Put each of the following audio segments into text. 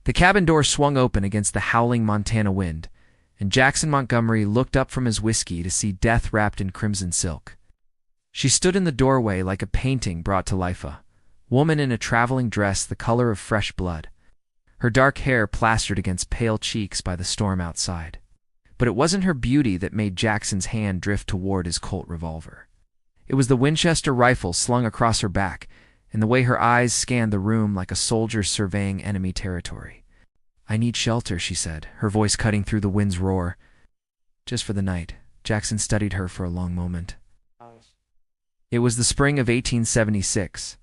The cabin door swung open against the howling Montana wind, and Jackson Montgomery looked up from his whiskey to see death wrapped in crimson silk. She stood in the doorway like a painting brought to life, a woman in a traveling dress the color of fresh blood, her dark hair plastered against pale cheeks by the storm outside. But it wasn't her beauty that made Jackson's hand drift toward his Colt revolver. It was the Winchester rifle slung across her back, and the way her eyes scanned the room like a soldier surveying enemy territory. "I need shelter," she said, her voice cutting through the wind's roar. "Just for the night." Jackson studied her for a long moment. It was the spring of 1876,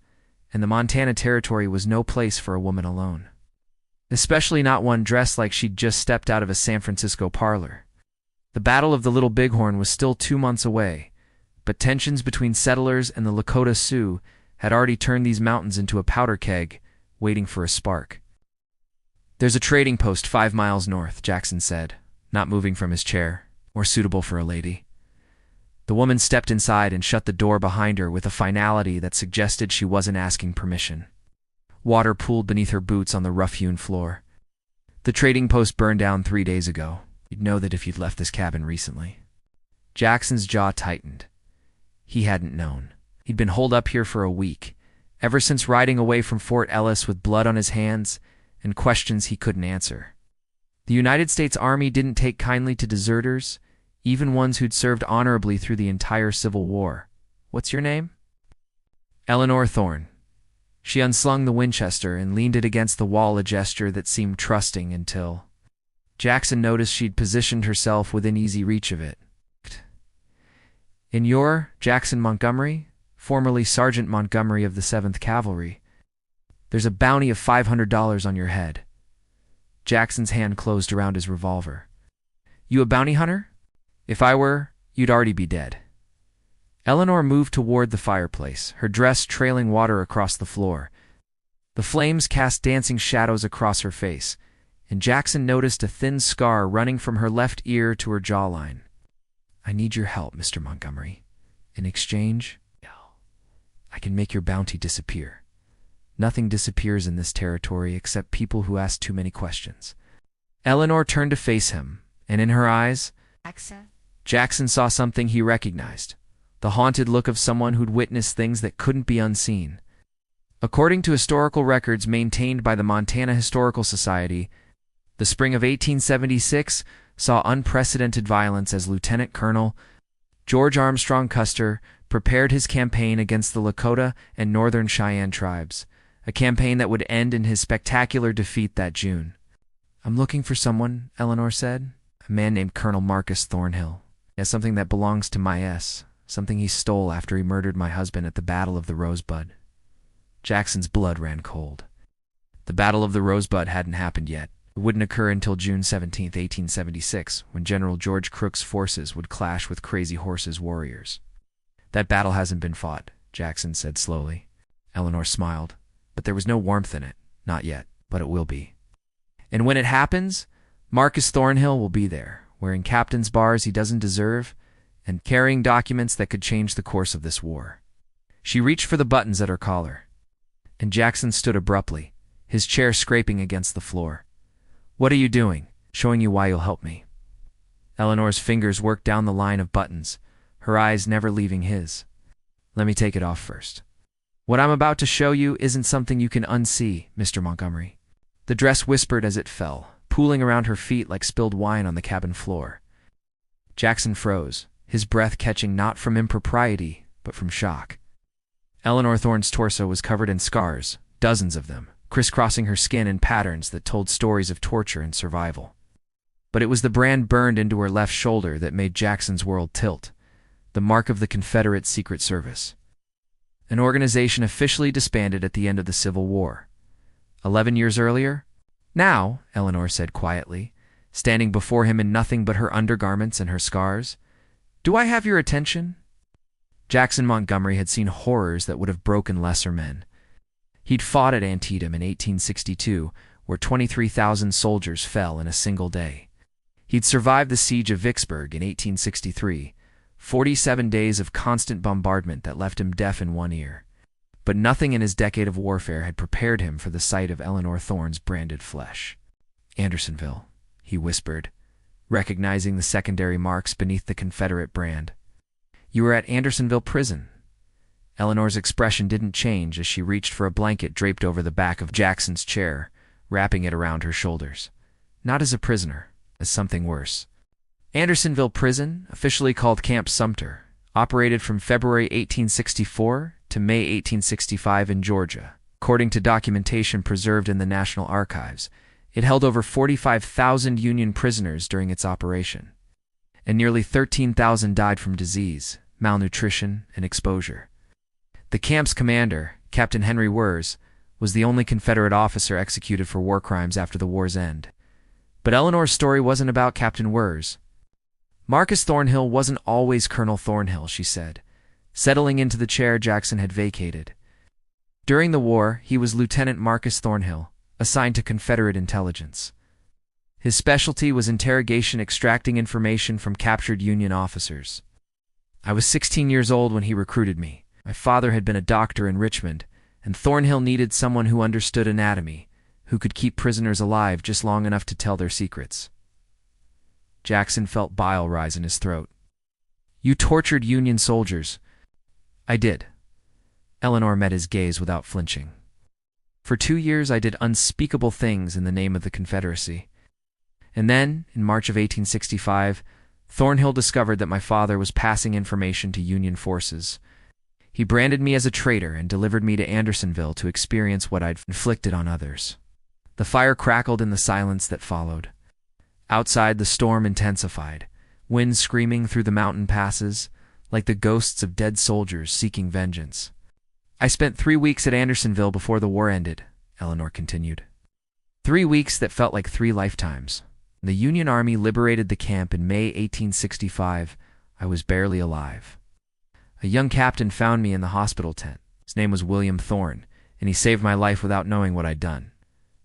and the Montana Territory was no place for a woman alone. Especially not one dressed like she'd just stepped out of a San Francisco parlor. The Battle of the Little Bighorn was still 2 months away, but tensions between settlers and the Lakota Sioux had already turned these mountains into a powder keg, waiting for a spark. "There's a trading post 5 miles north," Jackson said, not moving from his chair, more suitable for a lady. The woman stepped inside and shut the door behind her with a finality that suggested she wasn't asking permission. Water pooled beneath her boots on the rough-hewn floor. "The trading post burned down 3 days ago. You'd know that if you'd left this cabin recently." Jackson's jaw tightened. He hadn't known. He'd been holed up here for a week, ever since riding away from Fort Ellis with blood on his hands and questions he couldn't answer. The United States Army didn't take kindly to deserters, even ones who'd served honorably through the entire Civil War. "What's your name?" "Eleanor Thorne." She unslung the Winchester and leaned it against the wall, a gesture that seemed trusting until Jackson noticed she'd positioned herself within easy reach of it. "And you're Jackson Montgomery, formerly Sergeant Montgomery of the 7th Cavalry. There's a bounty of $500 on your head." Jackson's hand closed around his revolver. "You a bounty hunter? If I were, you'd already be dead." Eleanor moved toward the fireplace, her dress trailing water across the floor. The flames cast dancing shadows across her face, and Jackson noticed a thin scar running from her left ear to her jawline. "I need your help, Mr. Montgomery. In exchange, I can make your bounty disappear. Nothing disappears in this territory except people who ask too many questions." Eleanor turned to face him, and in her eyes, Jackson saw something he recognized, the haunted look of someone who'd witnessed things that couldn't be unseen. According to historical records maintained by the Montana Historical Society, the spring of 1876 saw unprecedented violence as Lieutenant Colonel George Armstrong Custer prepared his campaign against the Lakota and Northern Cheyenne tribes, a campaign that would end in his spectacular defeat that June. "I'm looking for someone," Eleanor said. "A man named Colonel Marcus Thornhill. He has something that belongs to my something he stole after he murdered my husband at the Battle of the Rosebud." Jackson's blood ran cold. The Battle of the Rosebud hadn't happened yet. It wouldn't occur until June 17, 1876, when General George Crook's forces would clash with Crazy Horse's warriors. "That battle hasn't been fought," Jackson said slowly. Eleanor smiled, but there was no warmth in it. "Not yet, but it will be. And when it happens, Marcus Thornhill will be there, wearing captain's bars he doesn't deserve, and carrying documents that could change the course of this war." She reached for the buttons at her collar, and Jackson stood abruptly, his chair scraping against the floor. "What are you doing?" "Showing you why you'll help me." Eleanor's fingers worked down the line of buttons, her eyes never leaving his. "Let me take it off first. What I'm about to show you isn't something you can unsee, Mr. Montgomery." The dress whispered as it fell, pooling around her feet like spilled wine on the cabin floor. Jackson froze, his breath catching not from impropriety, but from shock. Eleanor Thorne's torso was covered in scars, dozens of them, crisscrossing her skin in patterns that told stories of torture and survival. But it was the brand burned into her left shoulder that made Jackson's world tilt, the mark of the Confederate Secret Service. An organization officially disbanded at the end of the Civil War. 11 years earlier? "Now," Eleanor said quietly, standing before him in nothing but her undergarments and her scars, "do I have your attention?" Jackson Montgomery had seen horrors that would have broken lesser men. He'd fought at Antietam in 1862, where 23,000 soldiers fell in a single day. He'd survived the siege of Vicksburg in 1863, 47 days of constant bombardment that left him deaf in one ear. But nothing in his decade of warfare had prepared him for the sight of Eleanor Thorne's branded flesh. "Andersonville," he whispered, recognizing the secondary marks beneath the Confederate brand. "You were at Andersonville prison." Eleanor's expression didn't change as she reached for a blanket draped over the back of Jackson's chair, wrapping it around her shoulders. "Not as a prisoner, as something worse." Andersonville Prison, officially called Camp Sumter, operated from February 1864 to May 1865 in Georgia. According to documentation preserved in the National Archives, it held over 45,000 Union prisoners during its operation, and nearly 13,000 died from disease, malnutrition, and exposure. The camp's commander, Captain Henry Wirz, was the only Confederate officer executed for war crimes after the war's end. But Eleanor's story wasn't about Captain Wirz. Marcus Thornhill wasn't always Colonel Thornhill, she said, settling into the chair Jackson had vacated. During the war, he was Lieutenant Marcus Thornhill, assigned to Confederate intelligence. His specialty was interrogation, extracting information from captured Union officers. "I was 16 years old when he recruited me. My father had been a doctor in Richmond, and Thornhill needed someone who understood anatomy, who could keep prisoners alive just long enough to tell their secrets." Jackson felt bile rise in his throat. "You tortured Union soldiers." "I did." Eleanor met his gaze without flinching. "For 2 years I did unspeakable things in the name of the Confederacy. And then, in March of 1865, Thornhill discovered that my father was passing information to Union forces. He branded me as a traitor and delivered me to Andersonville to experience what I'd inflicted on others." The fire crackled in the silence that followed. Outside, the storm intensified, wind screaming through the mountain passes, like the ghosts of dead soldiers seeking vengeance. "I spent 3 weeks at Andersonville before the war ended," Eleanor continued. 3 weeks that felt like 3 lifetimes. The Union Army liberated the camp in May 1865. I was barely alive. A young captain found me in the hospital tent. His name was William Thorne, and he saved my life without knowing what I'd done.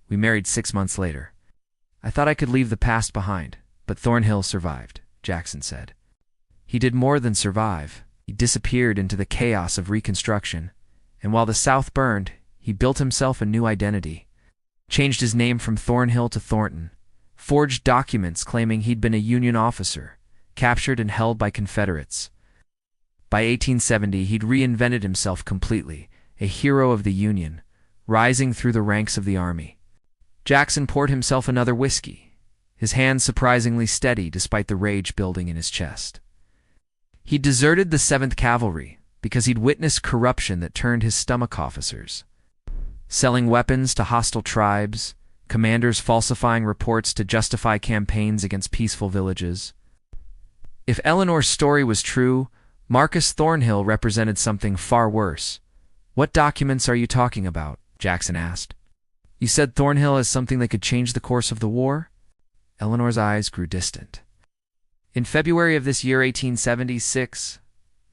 We married 6 months later. I thought I could leave the past behind, but Thornhill survived, Jackson said. He did more than survive. He disappeared into the chaos of Reconstruction, and while the South burned, he built himself a new identity. Changed his name from Thornhill to Thornton, forged documents claiming he'd been a Union officer, captured and held by Confederates. By 1870, he'd reinvented himself completely, a hero of the Union, rising through the ranks of the Army. Jackson poured himself another whiskey, his hands surprisingly steady despite the rage building in his chest. He'd deserted the 7th Cavalry because he'd witnessed corruption that turned his stomach officers. Selling weapons to hostile tribes, commanders falsifying reports to justify campaigns against peaceful villages. If Eleanor's story was true, Marcus Thornhill represented something far worse. "What documents are you talking about?" Jackson asked. "You said Thornhill has something that could change the course of the war?" Eleanor's eyes grew distant. "In February of this year, 1876,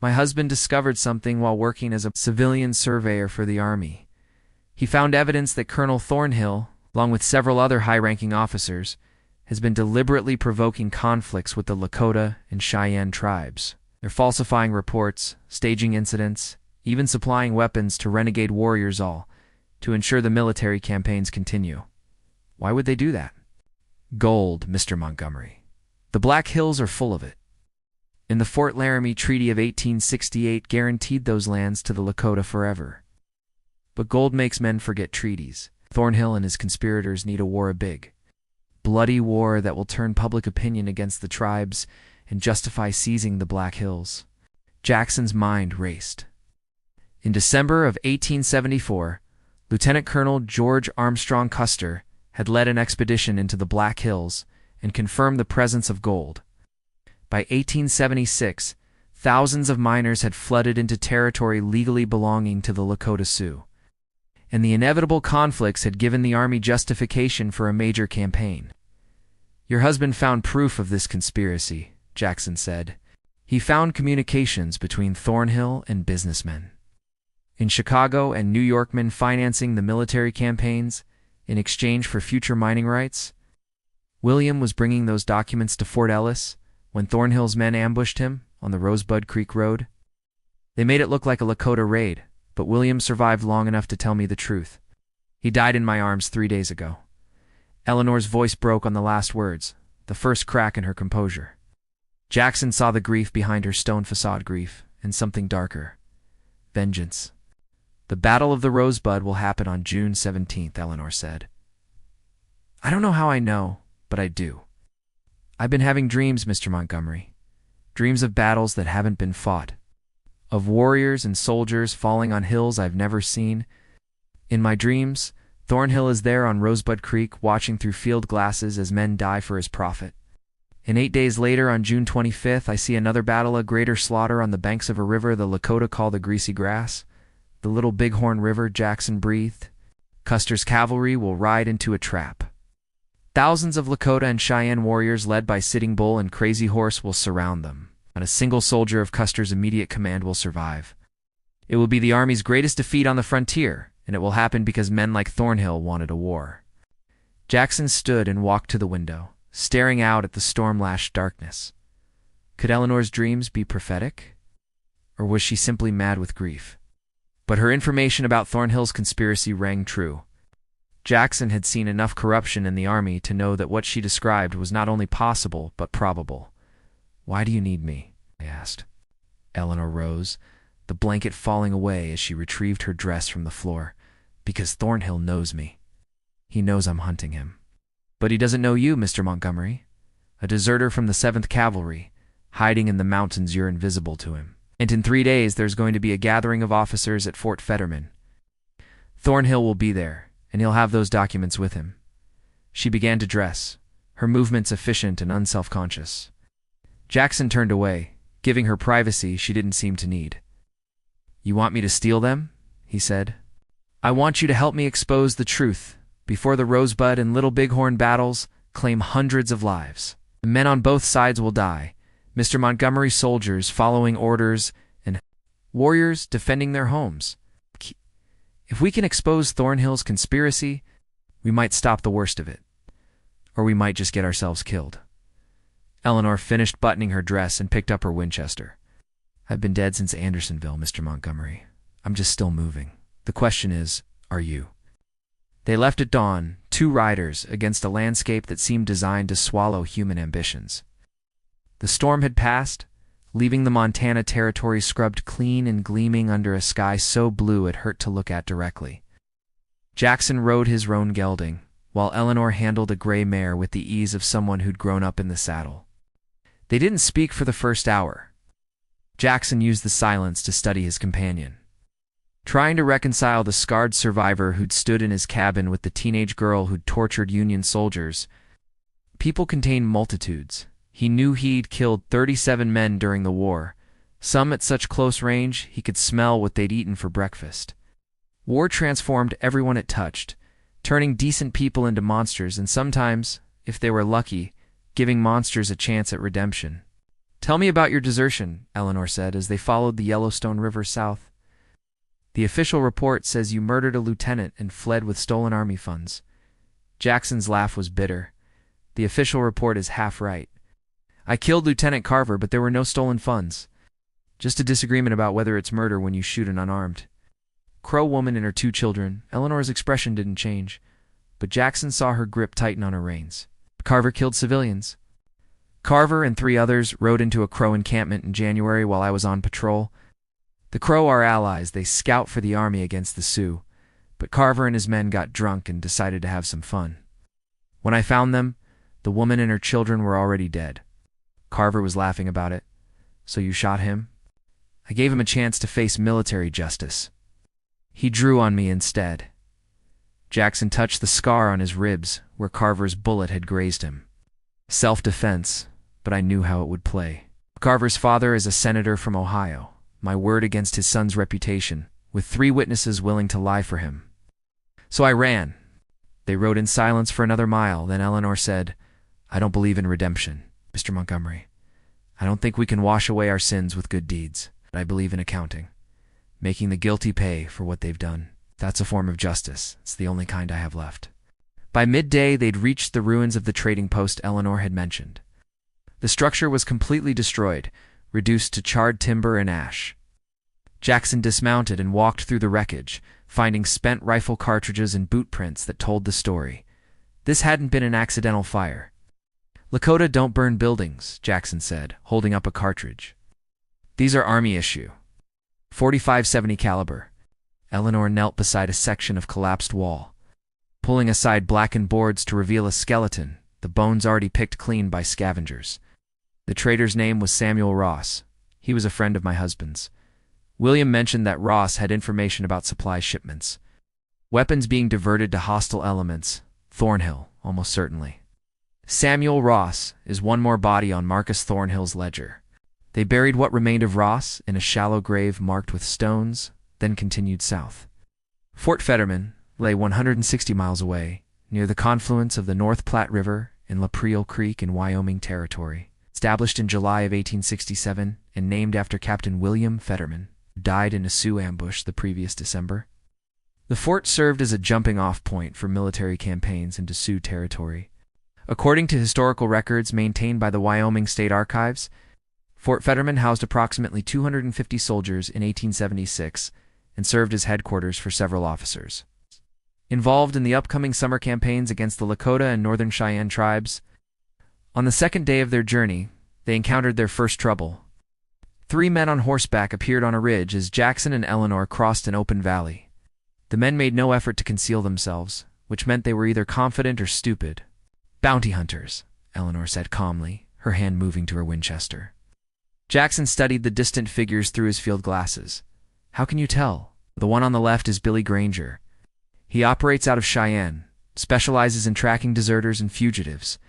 my husband discovered something while working as a civilian surveyor for the Army. He found evidence that Colonel Thornhill, along with several other high-ranking officers, has been deliberately provoking conflicts with the Lakota and Cheyenne tribes. They're falsifying reports, staging incidents, even supplying weapons to renegade warriors, all to ensure the military campaigns continue." "Why would they do that?" "Gold, Mr. Montgomery. The Black Hills are full of it. And the Fort Laramie Treaty of 1868 guaranteed those lands to the Lakota forever. But gold makes men forget treaties. Thornhill and his conspirators need a war, a big, bloody war that will turn public opinion against the tribes and justify seizing the Black Hills." Jackson's mind raced. In December of 1874, Lieutenant Colonel George Armstrong Custer had led an expedition into the Black Hills and confirmed the presence of gold. By 1876, thousands of miners had flooded into territory legally belonging to the Lakota Sioux, and the inevitable conflicts had given the Army justification for a major campaign. "Your husband found proof of this conspiracy," Jackson said. "He found communications between Thornhill and businessmen in Chicago and New York, men financing the military campaigns in exchange for future mining rights. William was bringing those documents to Fort Ellis when Thornhill's men ambushed him on the Rosebud Creek Road. They made it look like a Lakota raid, but William survived long enough to tell me the truth. He died in my arms 3 days ago." Eleanor's voice broke on the last words, the first crack in her composure. Jackson saw the grief behind her stone facade grief, and something darker. Vengeance. "The Battle of the Rosebud will happen on June 17th, Eleanor said. "I don't know how I know, but I do. I've been having dreams, Mr. Montgomery. Dreams of battles that haven't been fought. Of warriors and soldiers falling on hills I've never seen. In my dreams, Thornhill is there on Rosebud Creek watching through field glasses as men die for his profit. And 8 days later, on June 25th, I see another battle, a greater slaughter on the banks of a river the Lakota call the Greasy Grass, the Little Bighorn River Jackson breathed. Custer's cavalry will ride into a trap. Thousands of Lakota and Cheyenne warriors led by Sitting Bull and Crazy Horse will surround them. Not a single soldier of Custer's immediate command will survive. It will be the Army's greatest defeat on the frontier, and it will happen because men like Thornhill wanted a war." Jackson stood and walked to the window, staring out at the storm-lashed darkness. Could Eleanor's dreams be prophetic? Or was she simply mad with grief? But her information about Thornhill's conspiracy rang true. Jackson had seen enough corruption in the Army to know that what she described was not only possible, but probable. "Why do you need me?" I asked. Eleanor rose, the blanket falling away as she retrieved her dress from the floor. "Because Thornhill knows me. He knows I'm hunting him." "But he doesn't know you, Mr. Montgomery. A deserter from the 7th Cavalry, hiding in the mountains, you're invisible to him. And in 3 days there's going to be a gathering of officers at Fort Fetterman. Thornhill will be there, and he'll have those documents with him." She began to dress, her movements efficient and unselfconscious. Jackson turned away, giving her privacy she didn't seem to need. "You want me to steal them?" he said. "I want you to help me expose the truth before the Rosebud and Little Bighorn battles claim hundreds of lives. The men on both sides will die, Mr. Montgomery soldiers following orders and warriors defending their homes. If we can expose Thornhill's conspiracy, we might stop the worst of it. Or we might just get ourselves killed." Eleanor finished buttoning her dress and picked up her Winchester. "I've been dead since Andersonville, Mr. Montgomery. I'm just still moving. The question is, are you?" They left at dawn, 2 riders against a landscape that seemed designed to swallow human ambitions. The storm had passed, leaving the Montana territory scrubbed clean and gleaming under a sky so blue it hurt to look at directly. Jackson rode his roan gelding, while Eleanor handled a gray mare with the ease of someone who'd grown up in the saddle. They didn't speak for the first hour. Jackson used the silence to study his companion, trying to reconcile the scarred survivor who'd stood in his cabin with the teenage girl who'd tortured Union soldiers. People contain multitudes. He knew he'd killed 37 men during the war, some at such close range he could smell what they'd eaten for breakfast. War transformed everyone it touched, turning decent people into monsters and sometimes, if they were lucky, giving monsters a chance at redemption. "Tell me about your desertion," Eleanor said as they followed the Yellowstone River south. "The official report says you murdered a lieutenant and fled with stolen Army funds." Jackson's laugh was bitter. "The official report is half right. I killed Lieutenant Carver, but there were no stolen funds. Just a disagreement about whether it's murder when you shoot an unarmed Crow woman and her 2 children." Eleanor's expression didn't change, but Jackson saw her grip tighten on her reins. "Carver killed civilians. Carver and 3 others rode into a Crow encampment in January while I was on patrol. The Crow are allies. They scout for the Army against the Sioux, but Carver and his men got drunk and decided to have some fun. When I found them, the woman and her children were already dead. Carver was laughing about it. So you shot him? I gave him a chance to face military justice. He drew on me instead." Jackson touched the scar on his ribs where Carver's bullet had grazed him. "Self-defense, but I knew how it would play. Carver's father is a senator from Ohio. My word against his son's reputation, with 3 witnesses willing to lie for him. So I ran." They rode in silence for another mile, then Eleanor said, "I don't believe in redemption, Mr. Montgomery. I don't think we can wash away our sins with good deeds. I believe in accounting, making the guilty pay for what they've done. That's a form of justice. It's the only kind I have left." By midday, they'd reached the ruins of the trading post Eleanor had mentioned. The structure was completely destroyed, reduced to charred timber and ash. Jackson dismounted and walked through the wreckage, finding spent rifle cartridges and boot prints that told the story. This hadn't been an accidental fire. "Lakota don't burn buildings," Jackson said, holding up a cartridge. "These are Army issue. 45-70 caliber." Eleanor knelt beside a section of collapsed wall, pulling aside blackened boards to reveal a skeleton, the bones already picked clean by scavengers. The trader's name was Samuel Ross. He was a friend of my husband's. William mentioned that Ross had information about supply shipments. Weapons being diverted to hostile elements. Thornhill, almost certainly. Samuel Ross is one more body on Marcus Thornhill's ledger. They buried what remained of Ross in a shallow grave marked with stones, then continued south. Fort Fetterman lay 160 miles away, near the confluence of the North Platte River and La Prairie Creek in Wyoming Territory. Established in July of 1867 and named after Captain William Fetterman, who died in a Sioux ambush the previous December. The fort served as a jumping-off point for military campaigns into Sioux territory. According to historical records maintained by the Wyoming State Archives, Fort Fetterman housed approximately 250 soldiers in 1876 and served as headquarters for several officers. Involved in the upcoming summer campaigns against the Lakota and Northern Cheyenne tribes, on the second day of their journey, they encountered their first trouble. 3 men on horseback appeared on a ridge as Jackson and Eleanor crossed an open valley. The men made no effort to conceal themselves, which meant they were either confident or stupid. "Bounty hunters," Eleanor said calmly, her hand moving to her Winchester. Jackson studied the distant figures through his field glasses. "How can you tell?" "The one on the left is Billy Granger. He operates out of Cheyenne, specializes in tracking deserters and fugitives.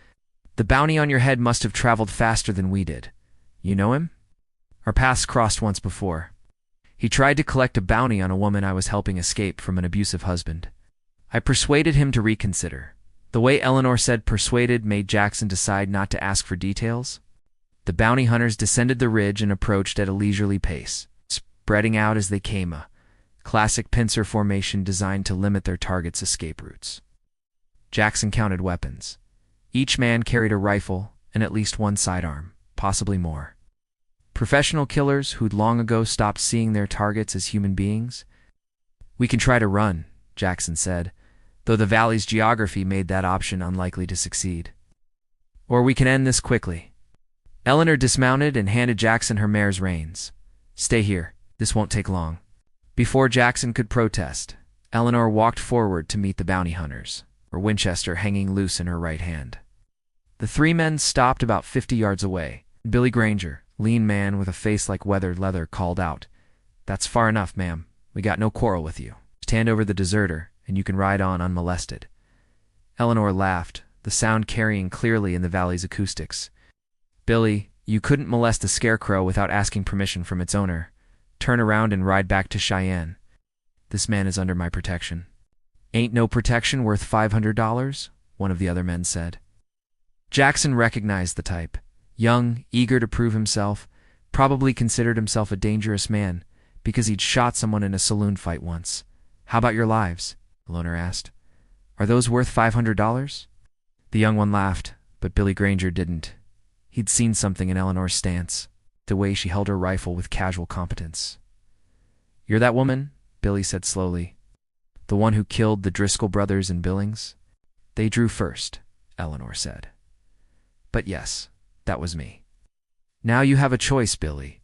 The bounty on your head must have traveled faster than we did. You know him?" "Our paths crossed once before. He tried to collect a bounty on a woman I was helping escape from an abusive husband. I persuaded him to reconsider." The way Eleanor said persuaded made Jackson decide not to ask for details. The bounty hunters descended the ridge and approached at a leisurely pace, spreading out as they came, a classic pincer formation designed to limit their target's escape routes. Jackson counted weapons. Each man carried a rifle and at least one sidearm, possibly more. Professional killers who'd long ago stopped seeing their targets as human beings? "We can try to run," Jackson said, though the valley's geography made that option unlikely to succeed. "Or we can end this quickly." Eleanor dismounted and handed Jackson her mare's reins. "Stay here. This won't take long." Before Jackson could protest, Eleanor walked forward to meet the bounty hunters, her Winchester hanging loose in her right hand. The 3 men stopped about 50 yards away. Billy Granger, lean man with a face like weathered leather, called out, "That's far enough, ma'am. We got no quarrel with you. Just hand over the deserter, and you can ride on unmolested." Eleanor laughed, the sound carrying clearly in the valley's acoustics. "Billy, you couldn't molest a scarecrow without asking permission from its owner. Turn around and ride back to Cheyenne. This man is under my protection." "Ain't no protection worth $500, one of the other men said. Jackson recognized the type. Young, eager to prove himself, probably considered himself a dangerous man because he'd shot someone in a saloon fight once. "How about your lives?" Eleanor asked. "Are those worth $500? The young one laughed, but Billy Granger didn't. He'd seen something in Eleanor's stance, the way she held her rifle with casual competence. "You're that woman?" Billy said slowly. "The one who killed the Driscoll brothers in Billings?" "They drew first," Eleanor said. "But yes, that was me." "Now you have a choice, Billy.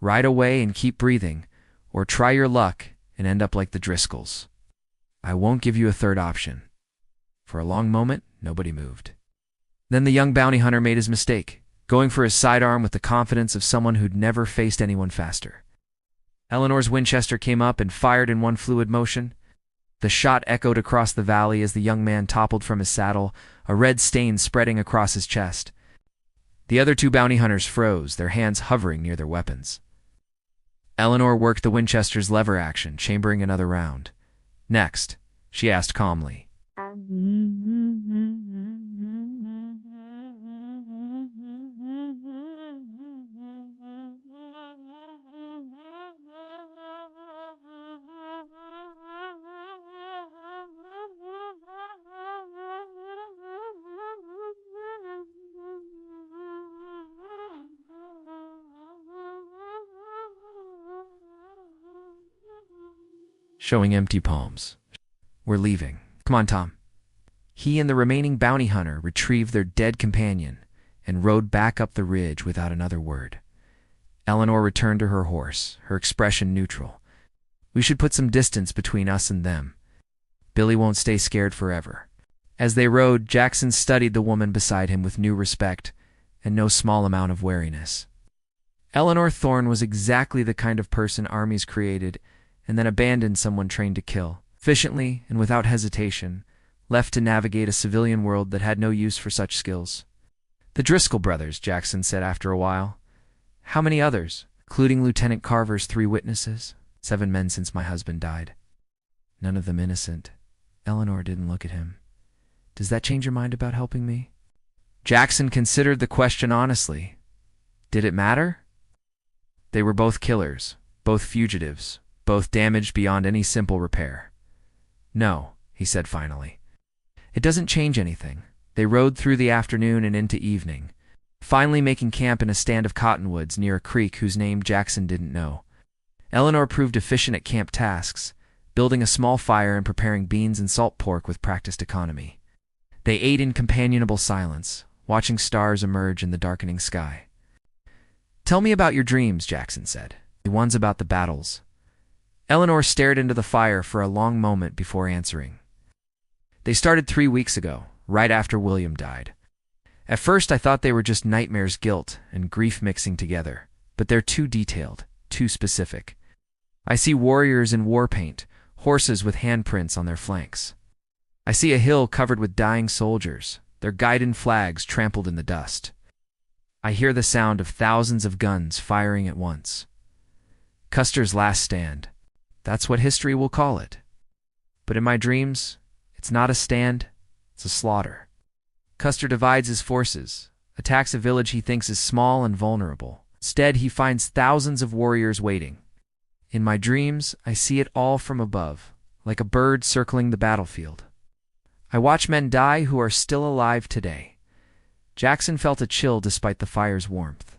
Ride away and keep breathing, or try your luck and end up like the Driscolls. I won't give you a third option." For a long moment, nobody moved. Then the young bounty hunter made his mistake, going for his sidearm with the confidence of someone who'd never faced anyone faster. Eleanor's Winchester came up and fired in one fluid motion. The shot echoed across the valley as the young man toppled from his saddle, a red stain spreading across his chest. The other 2 bounty hunters froze, their hands hovering near their weapons. Eleanor worked the Winchester's lever action, chambering another round. "Next," she asked calmly. showing empty palms. We're leaving. Come on, Tom. He and the remaining bounty hunter retrieved their dead companion and rode back up the ridge without another word. Eleanor returned to her horse, her expression neutral. We should put some distance between us and them. Billy won't stay scared forever. As they rode, Jackson studied the woman beside him with new respect and no small amount of wariness. Eleanor Thorne was exactly the kind of person armies created and then abandoned someone trained to kill, efficiently and without hesitation, left to navigate a civilian world that had no use for such skills. The Driscoll brothers, Jackson said after a while. How many others, including Lieutenant Carver's 3 witnesses? 7 men since my husband died. None of them innocent. Eleanor didn't look at him. Does that change your mind about helping me? Jackson considered the question honestly. Did it matter? They were both killers, both fugitives, both damaged beyond any simple repair. No, he said finally. It doesn't change anything. They rode through the afternoon and into evening, finally making camp in a stand of cottonwoods near a creek whose name Jackson didn't know. Eleanor proved efficient at camp tasks, building a small fire and preparing beans and salt pork with practiced economy. They ate in companionable silence, watching stars emerge in the darkening sky. Tell me about your dreams, Jackson said. The ones about the battles. Eleanor stared into the fire for a long moment before answering. They started 3 weeks ago, right after William died. At first I thought they were just nightmares, guilt, and grief mixing together, but they're too detailed, too specific. I see warriors in war paint, horses with handprints on their flanks. I see a hill covered with dying soldiers, their guidon flags trampled in the dust. I hear the sound of thousands of guns firing at once. Custer's last stand. That's what history will call it. But in my dreams, it's not a stand, it's a slaughter. Custer divides his forces, attacks a village he thinks is small and vulnerable. Instead, he finds thousands of warriors waiting. In my dreams, I see it all from above, like a bird circling the battlefield. I watch men die who are still alive today. Jackson felt a chill despite the fire's warmth.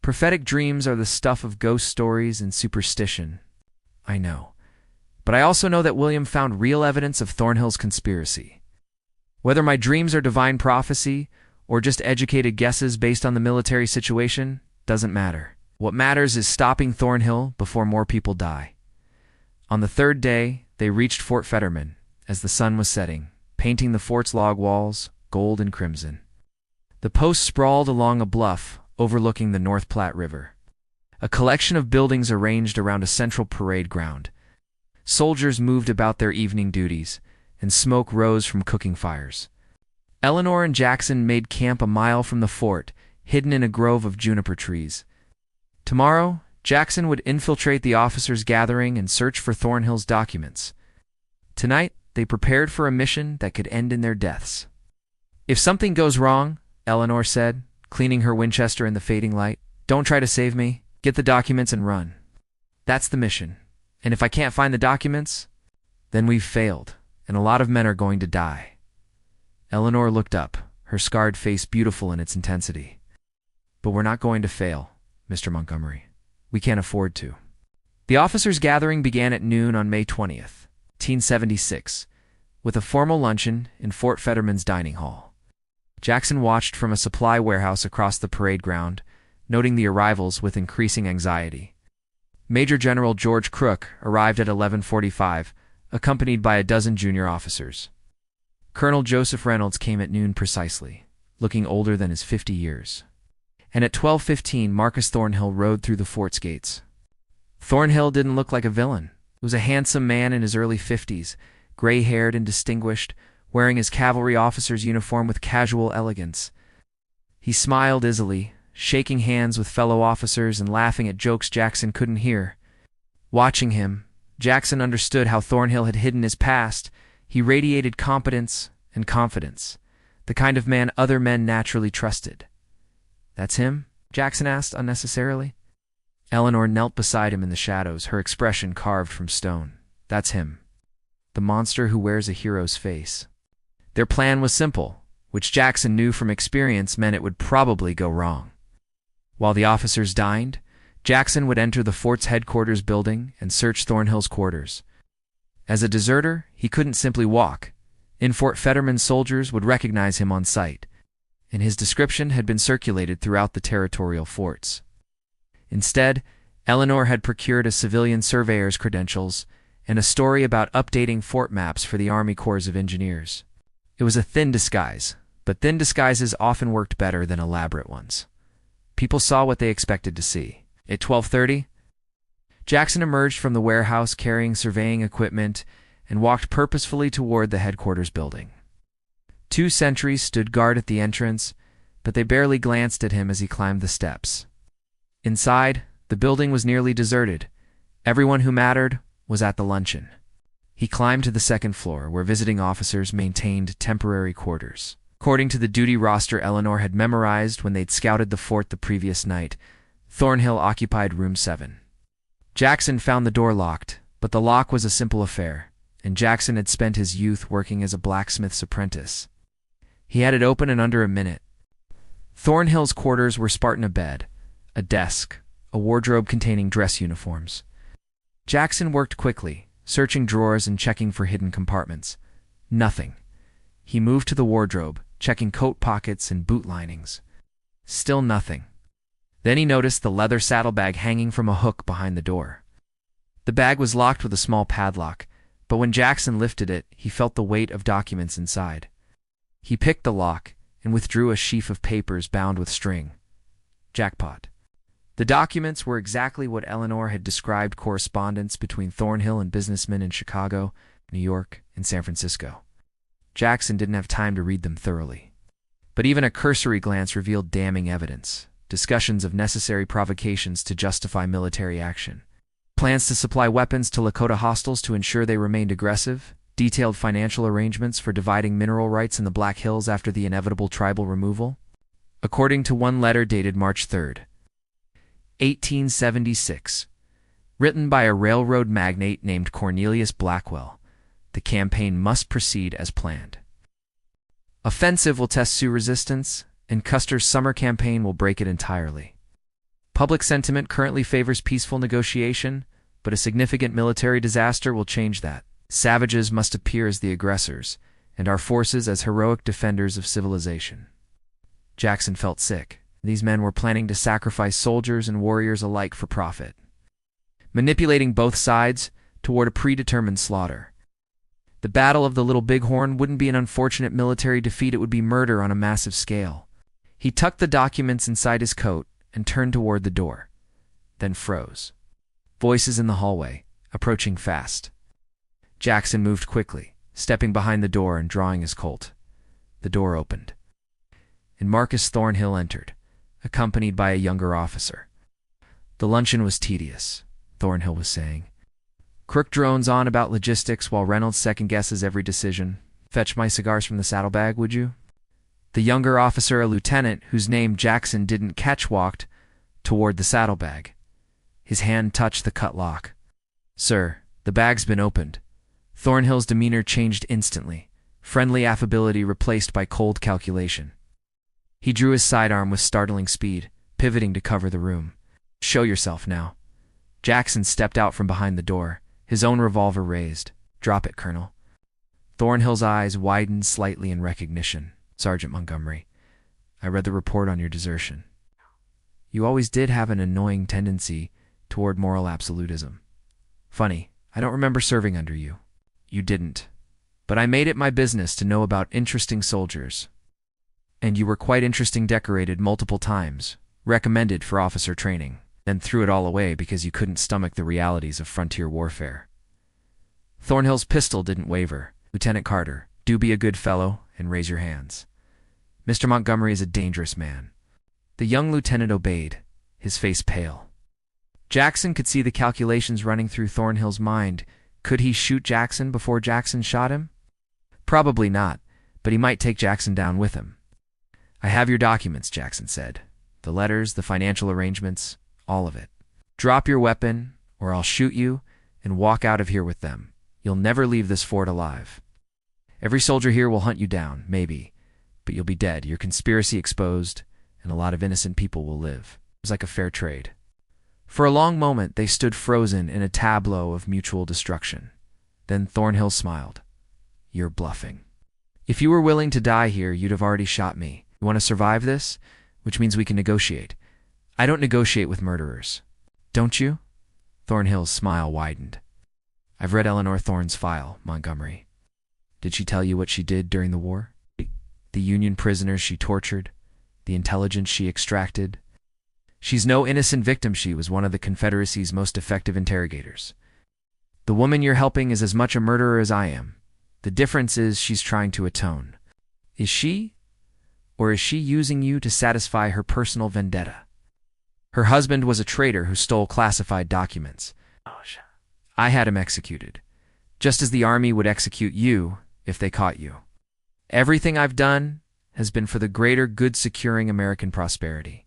Prophetic dreams are the stuff of ghost stories and superstition. I know. But I also know that William found real evidence of Thornhill's conspiracy. Whether my dreams are divine prophecy or just educated guesses based on the military situation doesn't matter. What matters is stopping Thornhill before more people die. On the 3rd day, they reached Fort Fetterman as the sun was setting, painting the fort's log walls gold and crimson. The post sprawled along a bluff overlooking the North Platte River, a collection of buildings arranged around a central parade ground. Soldiers moved about their evening duties, and smoke rose from cooking fires. Eleanor and Jackson made camp a mile from the fort, hidden in a grove of juniper trees. Tomorrow, Jackson would infiltrate the officers' gathering and search for Thornhill's documents. Tonight, they prepared for a mission that could end in their deaths. If something goes wrong, Eleanor said, cleaning her Winchester in the fading light, don't try to save me. Get the documents and run. That's the mission. And if I can't find the documents, then we've failed, and a lot of men are going to die. Eleanor looked up, her scarred face beautiful in its intensity. But we're not going to fail, Mr. Montgomery. We can't afford to. The officers' gathering began at noon on May 20th, 1876, with a formal luncheon in Fort Fetterman's dining hall. Jackson watched from a supply warehouse across the parade ground, noting the arrivals with increasing anxiety. Major General George Crook arrived at 11:45, accompanied by a dozen junior officers. Colonel Joseph Reynolds came at noon precisely, looking older than his 50 years. And at 12:15, Marcus Thornhill rode through the fort's gates. Thornhill didn't look like a villain. He was a handsome man in his early 50s, gray-haired and distinguished, wearing his cavalry officer's uniform with casual elegance. He smiled easily, shaking hands with fellow officers and laughing at jokes Jackson couldn't hear. Watching him, Jackson understood how Thornhill had hidden his past. He radiated competence and confidence, the kind of man other men naturally trusted. That's him? Jackson asked unnecessarily. Eleanor knelt beside him in the shadows, her expression carved from stone. That's him. The monster who wears a hero's face. Their plan was simple, which Jackson knew from experience meant it would probably go wrong. While the officers dined, Jackson would enter the fort's headquarters building and search Thornhill's quarters. As a deserter, he couldn't simply walk. In Fort Fetterman, soldiers would recognize him on sight, and his description had been circulated throughout the territorial forts. Instead, Eleanor had procured a civilian surveyor's credentials and a story about updating fort maps for the Army Corps of Engineers. It was a thin disguise, but thin disguises often worked better than elaborate ones. People saw what they expected to see. At 12:30, Jackson emerged from the warehouse carrying surveying equipment and walked purposefully toward the headquarters building. 2 sentries stood guard at the entrance, but they barely glanced at him as he climbed the steps. Inside, the building was nearly deserted. Everyone who mattered was at the luncheon. He climbed to the 2nd floor, where visiting officers maintained temporary quarters. According to the duty roster Eleanor had memorized when they'd scouted the fort the previous night, Thornhill occupied room 7. Jackson found the door locked, but the lock was a simple affair, and Jackson had spent his youth working as a blacksmith's apprentice. He had it open in under a minute. Thornhill's quarters were Spartan: a bed, a desk, a wardrobe containing dress uniforms. Jackson worked quickly, searching drawers and checking for hidden compartments. Nothing. He moved to the wardrobe, checking coat pockets and boot linings. Still nothing. Then he noticed the leather saddlebag hanging from a hook behind the door. The bag was locked with a small padlock, but when Jackson lifted it, he felt the weight of documents inside. He picked the lock and withdrew a sheaf of papers bound with string. Jackpot. The documents were exactly what Eleanor had described: correspondence between Thornhill and businessmen in Chicago, New York, and San Francisco. Jackson didn't have time to read them thoroughly. But even a cursory glance revealed damning evidence: discussions of necessary provocations to justify military action, plans to supply weapons to Lakota hostiles to ensure they remained aggressive, detailed financial arrangements for dividing mineral rights in the Black Hills after the inevitable tribal removal. According to one letter dated March 3rd, 1876, written by a railroad magnate named Cornelius Blackwell, the campaign must proceed as planned. Offensive will test Sioux resistance, and Custer's summer campaign will break it entirely. Public sentiment currently favors peaceful negotiation, but a significant military disaster will change that. Savages must appear as the aggressors, and our forces as heroic defenders of civilization. Jackson felt sick. These men were planning to sacrifice soldiers and warriors alike for profit, manipulating both sides toward a predetermined slaughter. The Battle of the Little Bighorn wouldn't be an unfortunate military defeat, it would be murder on a massive scale. He tucked the documents inside his coat and turned toward the door, then froze. Voices in the hallway, approaching fast. Jackson moved quickly, stepping behind the door and drawing his Colt. The door opened, and Marcus Thornhill entered, accompanied by a younger officer. The luncheon was tedious, Thornhill was saying. Crook drones on about logistics while Reynolds second-guesses every decision. Fetch my cigars from the saddlebag, would you? The younger officer, a lieutenant whose name Jackson didn't catch, walked toward the saddlebag. His hand touched the cut lock. Sir, the bag's been opened. Thornhill's demeanor changed instantly, friendly affability replaced by cold calculation. He drew his sidearm with startling speed, pivoting to cover the room. Show yourself now. Jackson stepped out from behind the door, his own revolver raised. Drop it, Colonel. Thornhill's eyes widened slightly in recognition. Sergeant Montgomery, I read the report on your desertion. You always did have an annoying tendency toward moral absolutism. Funny, I don't remember serving under you. You didn't. But I made it my business to know about interesting soldiers. And you were quite interesting, decorated multiple times, recommended for officer training, then threw it all away because you couldn't stomach the realities of frontier warfare. Thornhill's pistol didn't waver. Lieutenant Carter, do be a good fellow and raise your hands. Mr. Montgomery is a dangerous man. The young lieutenant obeyed, his face pale. Jackson could see the calculations running through Thornhill's mind. Could he shoot Jackson before Jackson shot him? Probably not, but he might take Jackson down with him. I have your documents, Jackson said. The letters, the financial arrangements, all of it. Drop your weapon, or I'll shoot you, and walk out of here with them. You'll never leave this fort alive. Every soldier here will hunt you down, maybe, but you'll be dead, your conspiracy exposed, and a lot of innocent people will live. It was like a fair trade. For a long moment, they stood frozen in a tableau of mutual destruction. Then Thornhill smiled. You're bluffing. If you were willing to die here, you'd have already shot me. You want to survive this? Which means we can negotiate. I don't negotiate with murderers. Don't you? Thornhill's smile widened. I've read Eleanor Thorne's file, Montgomery. Did she tell you what she did during the war? The Union prisoners she tortured? The intelligence she extracted? She's no innocent victim. She was one of the Confederacy's most effective interrogators. The woman you're helping is as much a murderer as I am. The difference is she's trying to atone. Is she? Or is she using you to satisfy her personal vendetta? Her husband was a traitor who stole classified documents. I had him executed, just as the army would execute you if they caught you. Everything I've done has been for the greater good, securing American prosperity,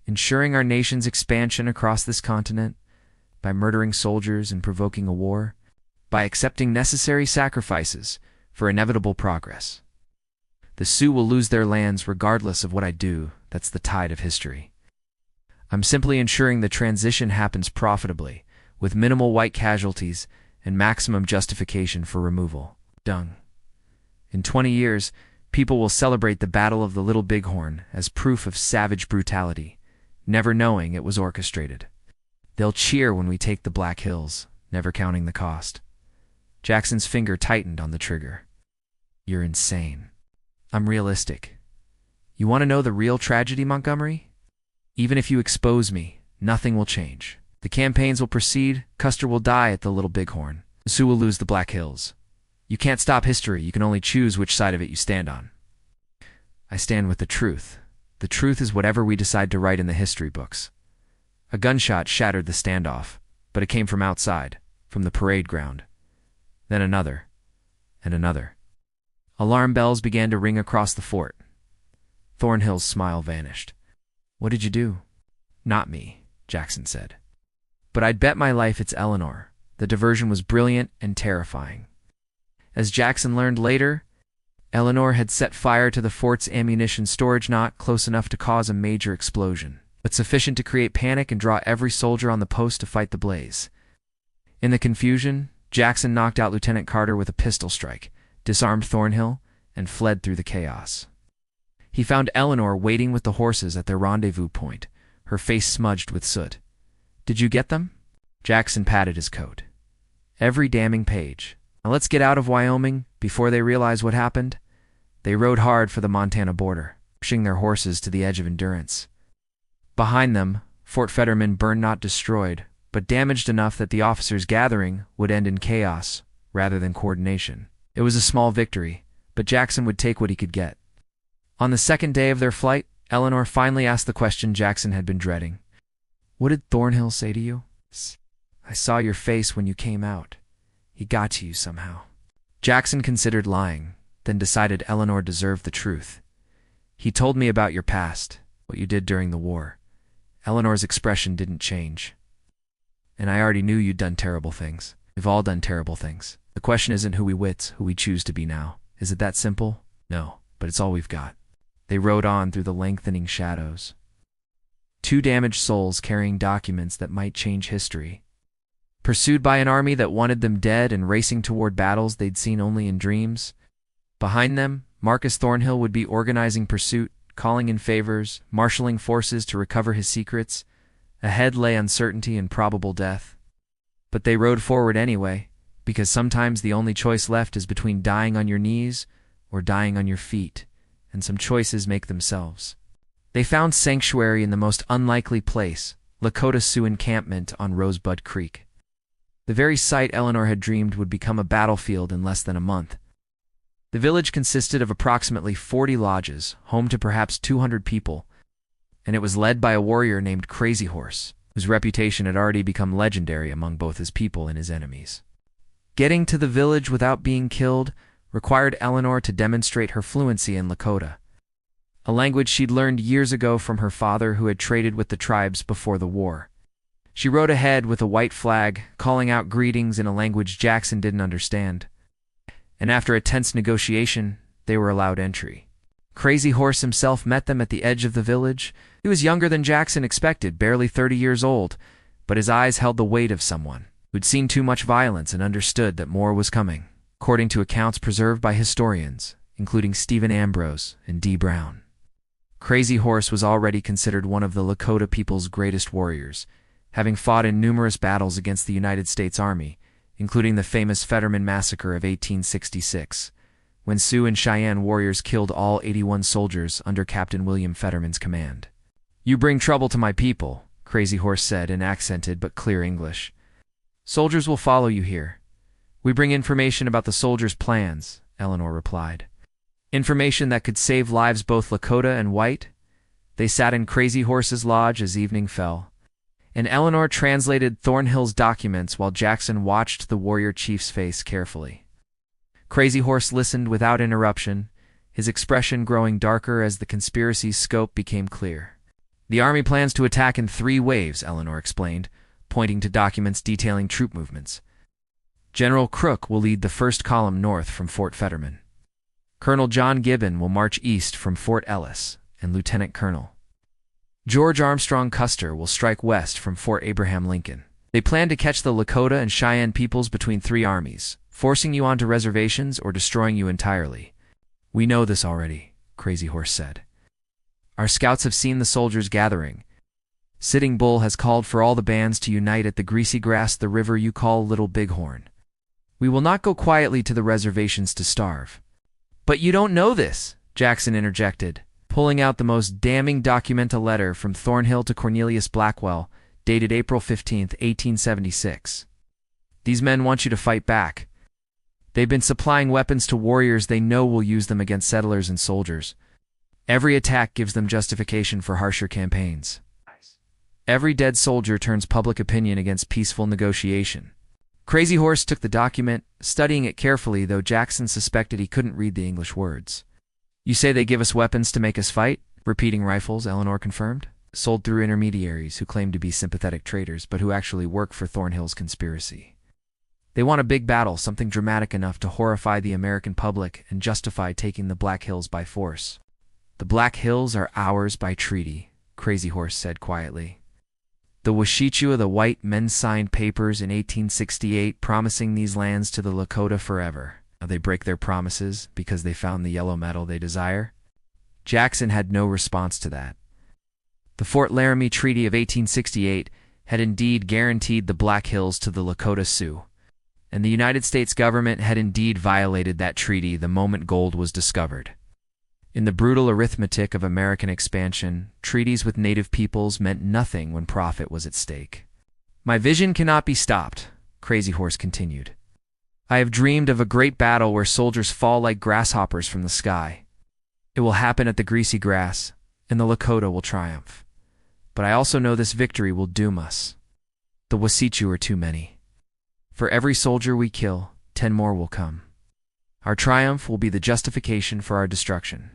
ensuring our nation's expansion across this continent, by murdering soldiers and provoking a war, by accepting necessary sacrifices for inevitable progress. The Sioux will lose their lands regardless of what I do. That's the tide of history. I'm simply ensuring the transition happens profitably, with minimal white casualties and maximum justification for removal. Dung. In 20 years, people will celebrate the Battle of the Little Bighorn as proof of savage brutality, never knowing it was orchestrated. They'll cheer when we take the Black Hills, never counting the cost. Jackson's finger tightened on the trigger. You're insane. I'm realistic. You want to know the real tragedy, Montgomery? Even if you expose me, nothing will change. The campaigns will proceed, Custer will die at the Little Bighorn. The Sioux will lose the Black Hills. You can't stop history, you can only choose which side of it you stand on. I stand with the truth. The truth is whatever we decide to write in the history books. A gunshot shattered the standoff, but it came from outside, from the parade ground. Then another, and another. Alarm bells began to ring across the fort. Thornhill's smile vanished. What did you do? Not me, Jackson said. But I'd bet my life it's Eleanor. The diversion was brilliant and terrifying. As Jackson learned later, Eleanor had set fire to the fort's ammunition storage, not close enough to cause a major explosion, but sufficient to create panic and draw every soldier on the post to fight the blaze. In the confusion, Jackson knocked out Lieutenant Carter with a pistol strike, disarmed Thornhill, and fled through the chaos. He found Eleanor waiting with the horses at their rendezvous point, her face smudged with soot. Did you get them? Jackson patted his coat. Every damning page. Now let's get out of Wyoming before they realize what happened. They rode hard for the Montana border, pushing their horses to the edge of endurance. Behind them, Fort Fetterman burned, not destroyed, but damaged enough that the officers' gathering would end in chaos rather than coordination. It was a small victory, but Jackson would take what he could get. On the second day of their flight, Eleanor finally asked the question Jackson had been dreading. What did Thornhill say to you? I saw your face when you came out. He got to you somehow. Jackson considered lying, then decided Eleanor deserved the truth. He told me about your past, what you did during the war. Eleanor's expression didn't change. And I already knew you'd done terrible things. We've all done terrible things. The question isn't who we wit, who we choose to be now. Is it that simple? No, but it's all we've got. They rode on through the lengthening shadows. Two damaged souls carrying documents that might change history. Pursued by an army that wanted them dead and racing toward battles they'd seen only in dreams. Behind them, Marcus Thornhill would be organizing pursuit, calling in favors, marshaling forces to recover his secrets. Ahead lay uncertainty and probable death. But they rode forward anyway, because sometimes the only choice left is between dying on your knees or dying on your feet, and some choices make themselves. They found sanctuary in the most unlikely place, Lakota Sioux encampment on Rosebud Creek. The very site Eleanor had dreamed would become a battlefield in less than a month. The village consisted of approximately 40 lodges, home to perhaps 200 people, and it was led by a warrior named Crazy Horse, whose reputation had already become legendary among both his people and his enemies. Getting to the village without being killed required Eleanor to demonstrate her fluency in Lakota, a language she'd learned years ago from her father who had traded with the tribes before the war. She rode ahead with a white flag, calling out greetings in a language Jackson didn't understand. And after a tense negotiation, they were allowed entry. Crazy Horse himself met them at the edge of the village. He was younger than Jackson expected, barely 30 years old, but his eyes held the weight of someone who'd seen too much violence and understood that more was coming, according to accounts preserved by historians, including Stephen Ambrose and D. Brown. Crazy Horse was already considered one of the Lakota people's greatest warriors, having fought in numerous battles against the United States Army, including the famous Fetterman Massacre of 1866, when Sioux and Cheyenne warriors killed all 81 soldiers under Captain William Fetterman's command. "You bring trouble to my people," Crazy Horse said in accented but clear English. "Soldiers will follow you here." "We bring information about the soldiers' plans," Eleanor replied. "Information that could save lives both Lakota and white." They sat in Crazy Horse's lodge as evening fell, and Eleanor translated Thornhill's documents while Jackson watched the warrior chief's face carefully. Crazy Horse listened without interruption, his expression growing darker as the conspiracy's scope became clear. "The Army plans to attack in 3 waves, Eleanor explained, pointing to documents detailing troop movements. General Crook will lead the first column north from Fort Fetterman. Colonel John Gibbon will march east from Fort Ellis, and Lieutenant Colonel George Armstrong Custer will strike west from Fort Abraham Lincoln. They plan to catch the Lakota and Cheyenne peoples between 3 armies, forcing you onto reservations or destroying you entirely." "We know this already," Crazy Horse said. "Our scouts have seen the soldiers gathering. Sitting Bull has called for all the bands to unite at the greasy grass, the river you call Little Bighorn. We will not go quietly to the reservations to starve." "But you don't know this," Jackson interjected, pulling out the most damning documenta letter from Thornhill to Cornelius Blackwell, dated April 15, 1876. "These men want you to fight back. They've been supplying weapons to warriors they know will use them against settlers and soldiers. Every attack gives them justification for harsher campaigns. Every dead soldier turns public opinion against peaceful negotiation." Crazy Horse took the document, studying it carefully, though Jackson suspected he couldn't read the English words. "You say they give us weapons to make us fight?" "Repeating rifles," Eleanor confirmed. "Sold through intermediaries who claim to be sympathetic traders but who actually work for Thornhill's conspiracy. They want a big battle, something dramatic enough to horrify the American public and justify taking the Black Hills by force." "The Black Hills are ours by treaty," Crazy Horse said quietly. "The Washichua, the white men, signed papers in 1868 promising these lands to the Lakota forever. Now they break their promises because they found the yellow metal they desire?" Jackson had no response to that. The Fort Laramie Treaty of 1868 had indeed guaranteed the Black Hills to the Lakota Sioux, and the United States government had indeed violated that treaty the moment gold was discovered. In the brutal arithmetic of American expansion, treaties with native peoples meant nothing when profit was at stake. "My vision cannot be stopped," Crazy Horse continued. "I have dreamed of a great battle where soldiers fall like grasshoppers from the sky. It will happen at the greasy grass, and the Lakota will triumph. But I also know this victory will doom us. The Wasichu are too many. For every soldier we kill, 10 more will come. Our triumph will be the justification for our destruction."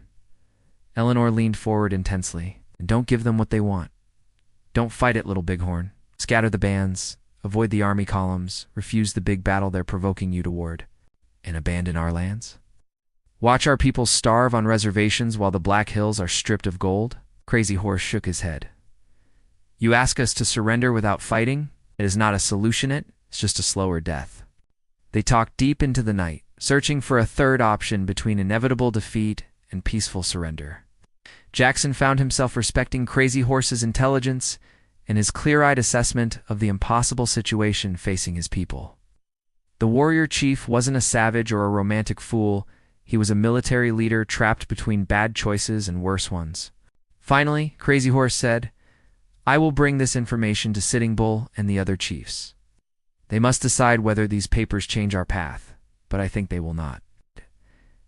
Eleanor leaned forward intensely. "And don't give them what they want. Don't fight it, Little Bighorn. Scatter the bands, avoid the army columns, refuse the big battle they're provoking you toward, and abandon our lands. Watch our people starve on reservations while the Black Hills are stripped of gold." Crazy Horse shook his head. "You ask us to surrender without fighting? It is not a solution, it's just a slower death." They talked deep into the night, searching for a third option between inevitable defeat and peaceful surrender. Jackson found himself respecting Crazy Horse's intelligence and his clear-eyed assessment of the impossible situation facing his people. The warrior chief wasn't a savage or a romantic fool. He was a military leader trapped between bad choices and worse ones. Finally, Crazy Horse said, "I will bring this information to Sitting Bull and the other chiefs. They must decide whether these papers change our path, but I think they will not.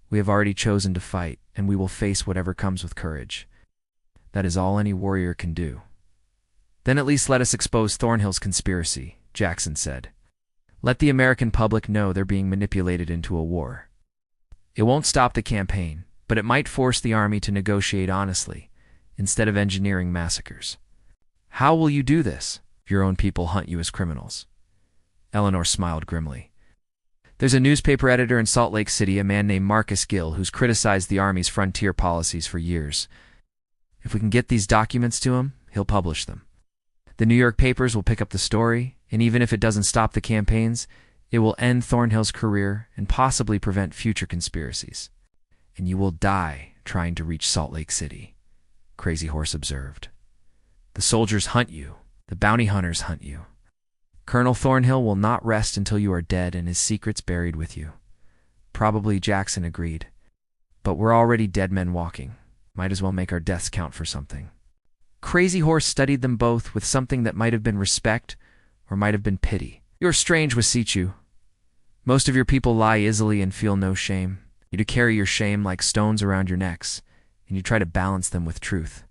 We have already chosen to fight, and we will face whatever comes with courage. That is all any warrior can do." "Then at least let us expose Thornhill's conspiracy," Jackson said. "Let the American public know they're being manipulated into a war. It won't stop the campaign, but it might force the army to negotiate honestly, instead of engineering massacres." "How will you do this if your own people hunt you as criminals?" Eleanor smiled grimly. "There's a newspaper editor in Salt Lake City, a man named Marcus Gill, who's criticized the Army's frontier policies for years. If we can get these documents to him, he'll publish them. The New York papers will pick up the story, And even if it doesn't stop the campaigns, it will end Thornhill's career and possibly prevent future conspiracies. And you will die trying to reach Salt Lake City, Crazy Horse observed. The soldiers hunt you. The bounty hunters hunt you. Colonel Thornhill will not rest until you are dead and his secrets buried with you. Probably, Jackson agreed. But we're already dead men walking. Might as well make our deaths count for something. Crazy Horse studied them both with something that might have been respect or might have been pity. You're strange, Wisichu. Most of your people lie easily and feel no shame. You do carry your shame like stones around your necks, and you try to balance them with truth.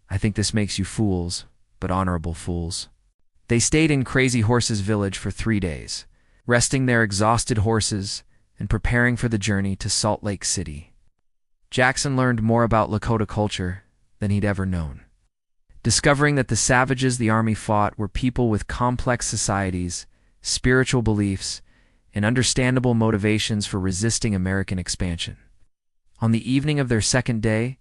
I think this makes you fools, but honorable fools. They stayed in Crazy Horse's village for 3 days, resting their exhausted horses and preparing for the journey to Salt Lake City. Jackson learned more about Lakota culture than he'd ever known, discovering that the savages the army fought were people with complex societies, spiritual beliefs, and understandable motivations for resisting American expansion. On the evening of their second day,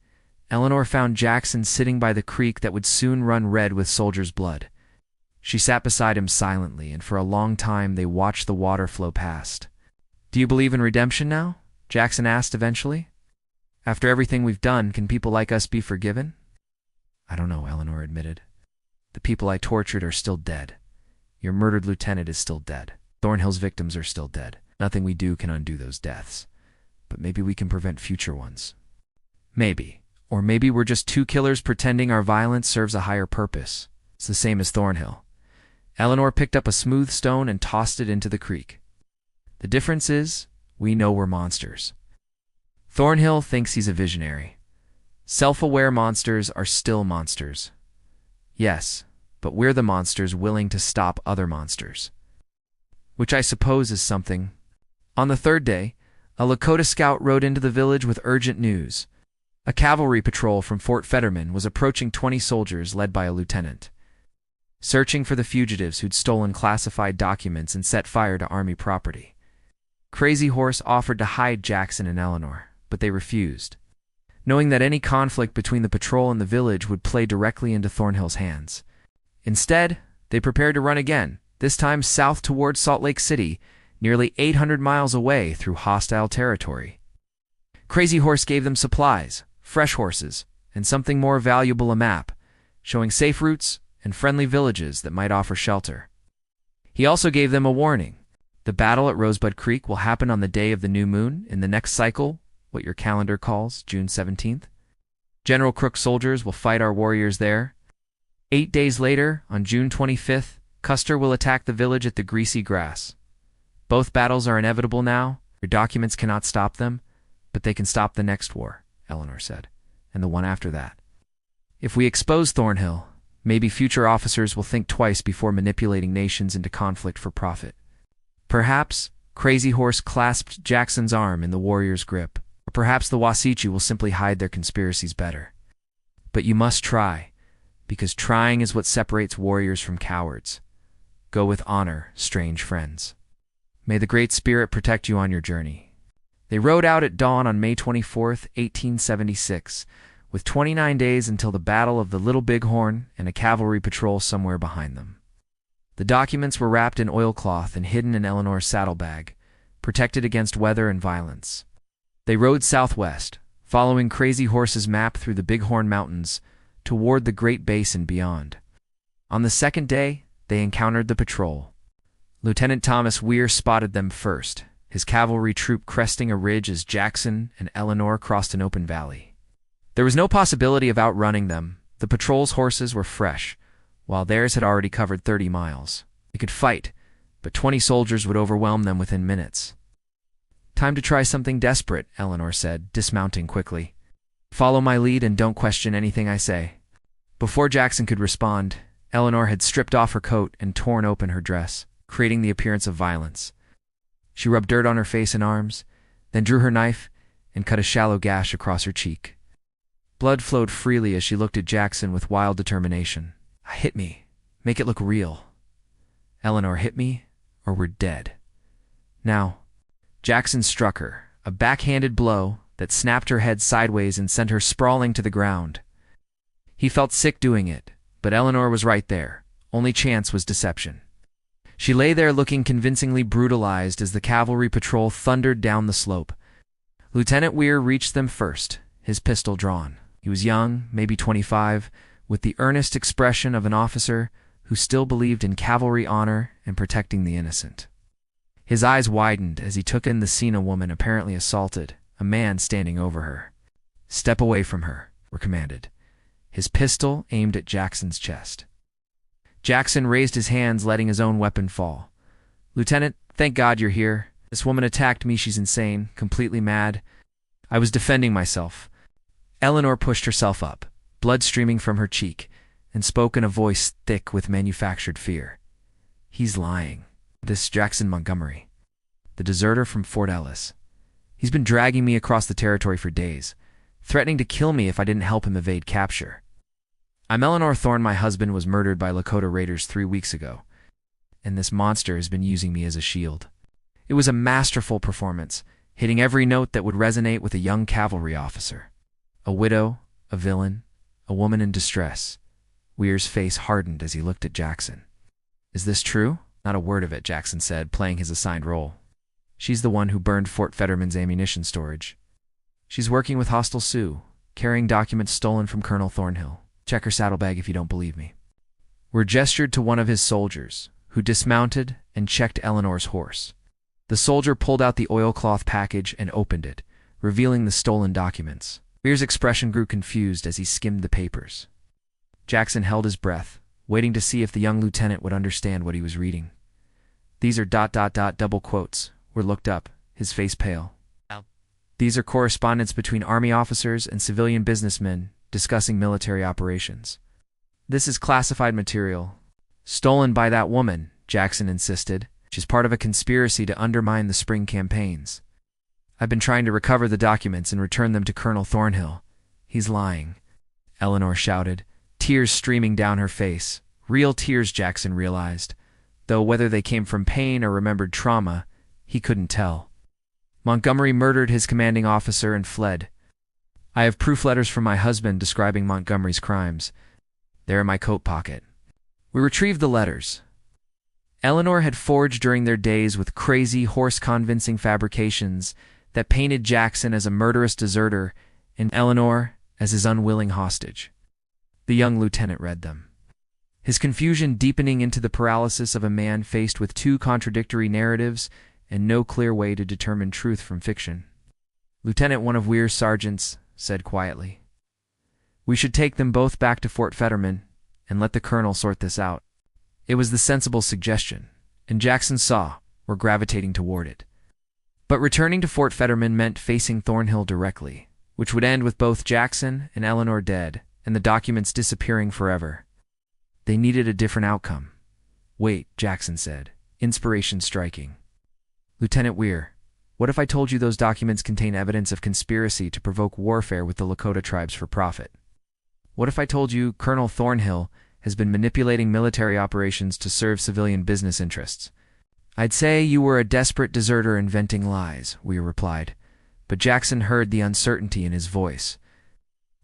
Eleanor found Jackson sitting by the creek that would soon run red with soldiers' blood. She sat beside him silently, and for a long time they watched the water flow past. "Do you believe in redemption now?" Jackson asked eventually. "After everything we've done, can people like us be forgiven?" "I don't know," Eleanor admitted. "The people I tortured are still dead. Your murdered lieutenant is still dead. Thornhill's victims are still dead. Nothing we do can undo those deaths. But maybe we can prevent future ones. Maybe. Or maybe we're just two killers pretending our violence serves a higher purpose. It's the same as Thornhill." Eleanor picked up a smooth stone and tossed it into the creek. "The difference is, we know we're monsters. Thornhill thinks he's a visionary. Self-aware monsters are still monsters. Yes, but we're the monsters willing to stop other monsters. Which I suppose is something." On the third day, a Lakota scout rode into the village with urgent news. A cavalry patrol from Fort Fetterman was approaching 20 soldiers led by a lieutenant, searching for the fugitives who'd stolen classified documents and set fire to army property. Crazy Horse offered to hide Jackson and Eleanor, but they refused, knowing that any conflict between the patrol and the village would play directly into Thornhill's hands. Instead, they prepared to run again, this time south toward Salt Lake City, nearly 800 miles away through hostile territory. Crazy Horse gave them supplies, fresh horses, and something more valuable, a map, showing safe routes and friendly villages that might offer shelter. He also gave them a warning. The battle at Rosebud Creek will happen on the day of the new moon in the next cycle, what your calendar calls June 17th. General Crook's soldiers will fight our warriors there. 8 days later, on June 25th, Custer will attack the village at the Greasy Grass. Both battles are inevitable now. Your documents cannot stop them, but they can stop the next war, Eleanor said, and the one after that. If we expose Thornhill, maybe future officers will think twice before manipulating nations into conflict for profit. Perhaps Crazy Horse clasped Jackson's arm in the warrior's grip, or perhaps the Wasichi will simply hide their conspiracies better. But you must try, because trying is what separates warriors from cowards. Go with honor, strange friends. May the Great Spirit protect you on your journey. They rode out at dawn on May 24th, 1876, with 29 days until the Battle of the Little Bighorn and a cavalry patrol somewhere behind them. The documents were wrapped in oilcloth and hidden in Eleanor's saddlebag, protected against weather and violence. They rode southwest, following Crazy Horse's map through the Bighorn Mountains toward the Great Basin beyond. On the second day, they encountered the patrol. Lieutenant Thomas Weir spotted them first, his cavalry troop cresting a ridge as Jackson and Eleanor crossed an open valley. There was no possibility of outrunning them. The patrol's horses were fresh, while theirs had already covered 30 miles. They could fight, but 20 soldiers would overwhelm them within minutes. "Time to try something desperate," Eleanor said, dismounting quickly. "Follow my lead and don't question anything I say." Before Jackson could respond, Eleanor had stripped off her coat and torn open her dress, creating the appearance of violence. She rubbed dirt on her face and arms, then drew her knife and cut a shallow gash across her cheek. Blood flowed freely as she looked at Jackson with wild determination. "Hit me. Make it look real. Eleanor, hit me, or we're dead. Now." Jackson struck her, a backhanded blow that snapped her head sideways and sent her sprawling to the ground. He felt sick doing it, but Eleanor was right there. Only chance was deception. She lay there looking convincingly brutalized as the cavalry patrol thundered down the slope. Lieutenant Weir reached them first, his pistol drawn. He was young, maybe 25, with the earnest expression of an officer who still believed in cavalry honor and protecting the innocent. His eyes widened as he took in the scene, a woman apparently assaulted, a man standing over her. "Step away from her," were commanded, his pistol aimed at Jackson's chest. Jackson raised his hands, letting his own weapon fall. "Lieutenant, thank God you're here. This woman attacked me. She's insane, completely mad. I was defending myself." Eleanor pushed herself up, blood streaming from her cheek, and spoke in a voice thick with manufactured fear. "He's lying. This Jackson Montgomery, the deserter from Fort Ellis. He's been dragging me across the territory for days, threatening to kill me if I didn't help him evade capture. I'm Eleanor Thorne. My husband was murdered by Lakota raiders 3 weeks ago, and this monster has been using me as a shield." It was a masterful performance, hitting every note that would resonate with a young cavalry officer. A widow, a villain, a woman in distress. Weir's face hardened as he looked at Jackson. "Is this true?" "Not a word of it," Jackson said, playing his assigned role. "She's the one who burned Fort Fetterman's ammunition storage. She's working with hostile Sioux, carrying documents stolen from Colonel Thornhill. Check her saddlebag if you don't believe me." Weir gestured to one of his soldiers, who dismounted and checked Eleanor's horse. The soldier pulled out the oilcloth package and opened it, revealing the stolen documents. Weir's expression grew confused as he skimmed the papers. Jackson held his breath, waiting to see if the young lieutenant would understand what he was reading. "These are ... double quotes." Weir looked up, his face pale. "These are correspondence between Army officers and civilian businessmen discussing military operations. This is classified material. Stolen by that woman," Jackson insisted. "She's part of a conspiracy to undermine the spring campaigns. I've been trying to recover the documents and return them to Colonel Thornhill. He's lying," Eleanor shouted, tears streaming down her face. Real tears, Jackson realized, though whether they came from pain or remembered trauma, he couldn't tell. Montgomery murdered his commanding officer and fled. "I have proof letters from my husband describing Montgomery's crimes. They're in my coat pocket." We retrieved the letters. Eleanor had forged during their days with crazy, horse-convincing fabrications that painted Jackson as a murderous deserter and Eleanor as his unwilling hostage. The young lieutenant read them, his confusion deepening into the paralysis of a man faced with 2 contradictory narratives and no clear way to determine truth from fiction. "Lieutenant," one of Weir's sergeants said quietly, "we should take them both back to Fort Fetterman and let the colonel sort this out." It was the sensible suggestion, and Jackson saw we're gravitating toward it. But returning to Fort Fetterman meant facing Thornhill directly, which would end with both Jackson and Eleanor dead and the documents disappearing forever. They needed a different outcome. "Wait," Jackson said, inspiration striking. "Lieutenant Weir, what if I told you those documents contain evidence of conspiracy to provoke warfare with the Lakota tribes for profit? What if I told you Colonel Thornhill has been manipulating military operations to serve civilian business interests?" "I'd say you were a desperate deserter inventing lies," Weir replied, but Jackson heard the uncertainty in his voice.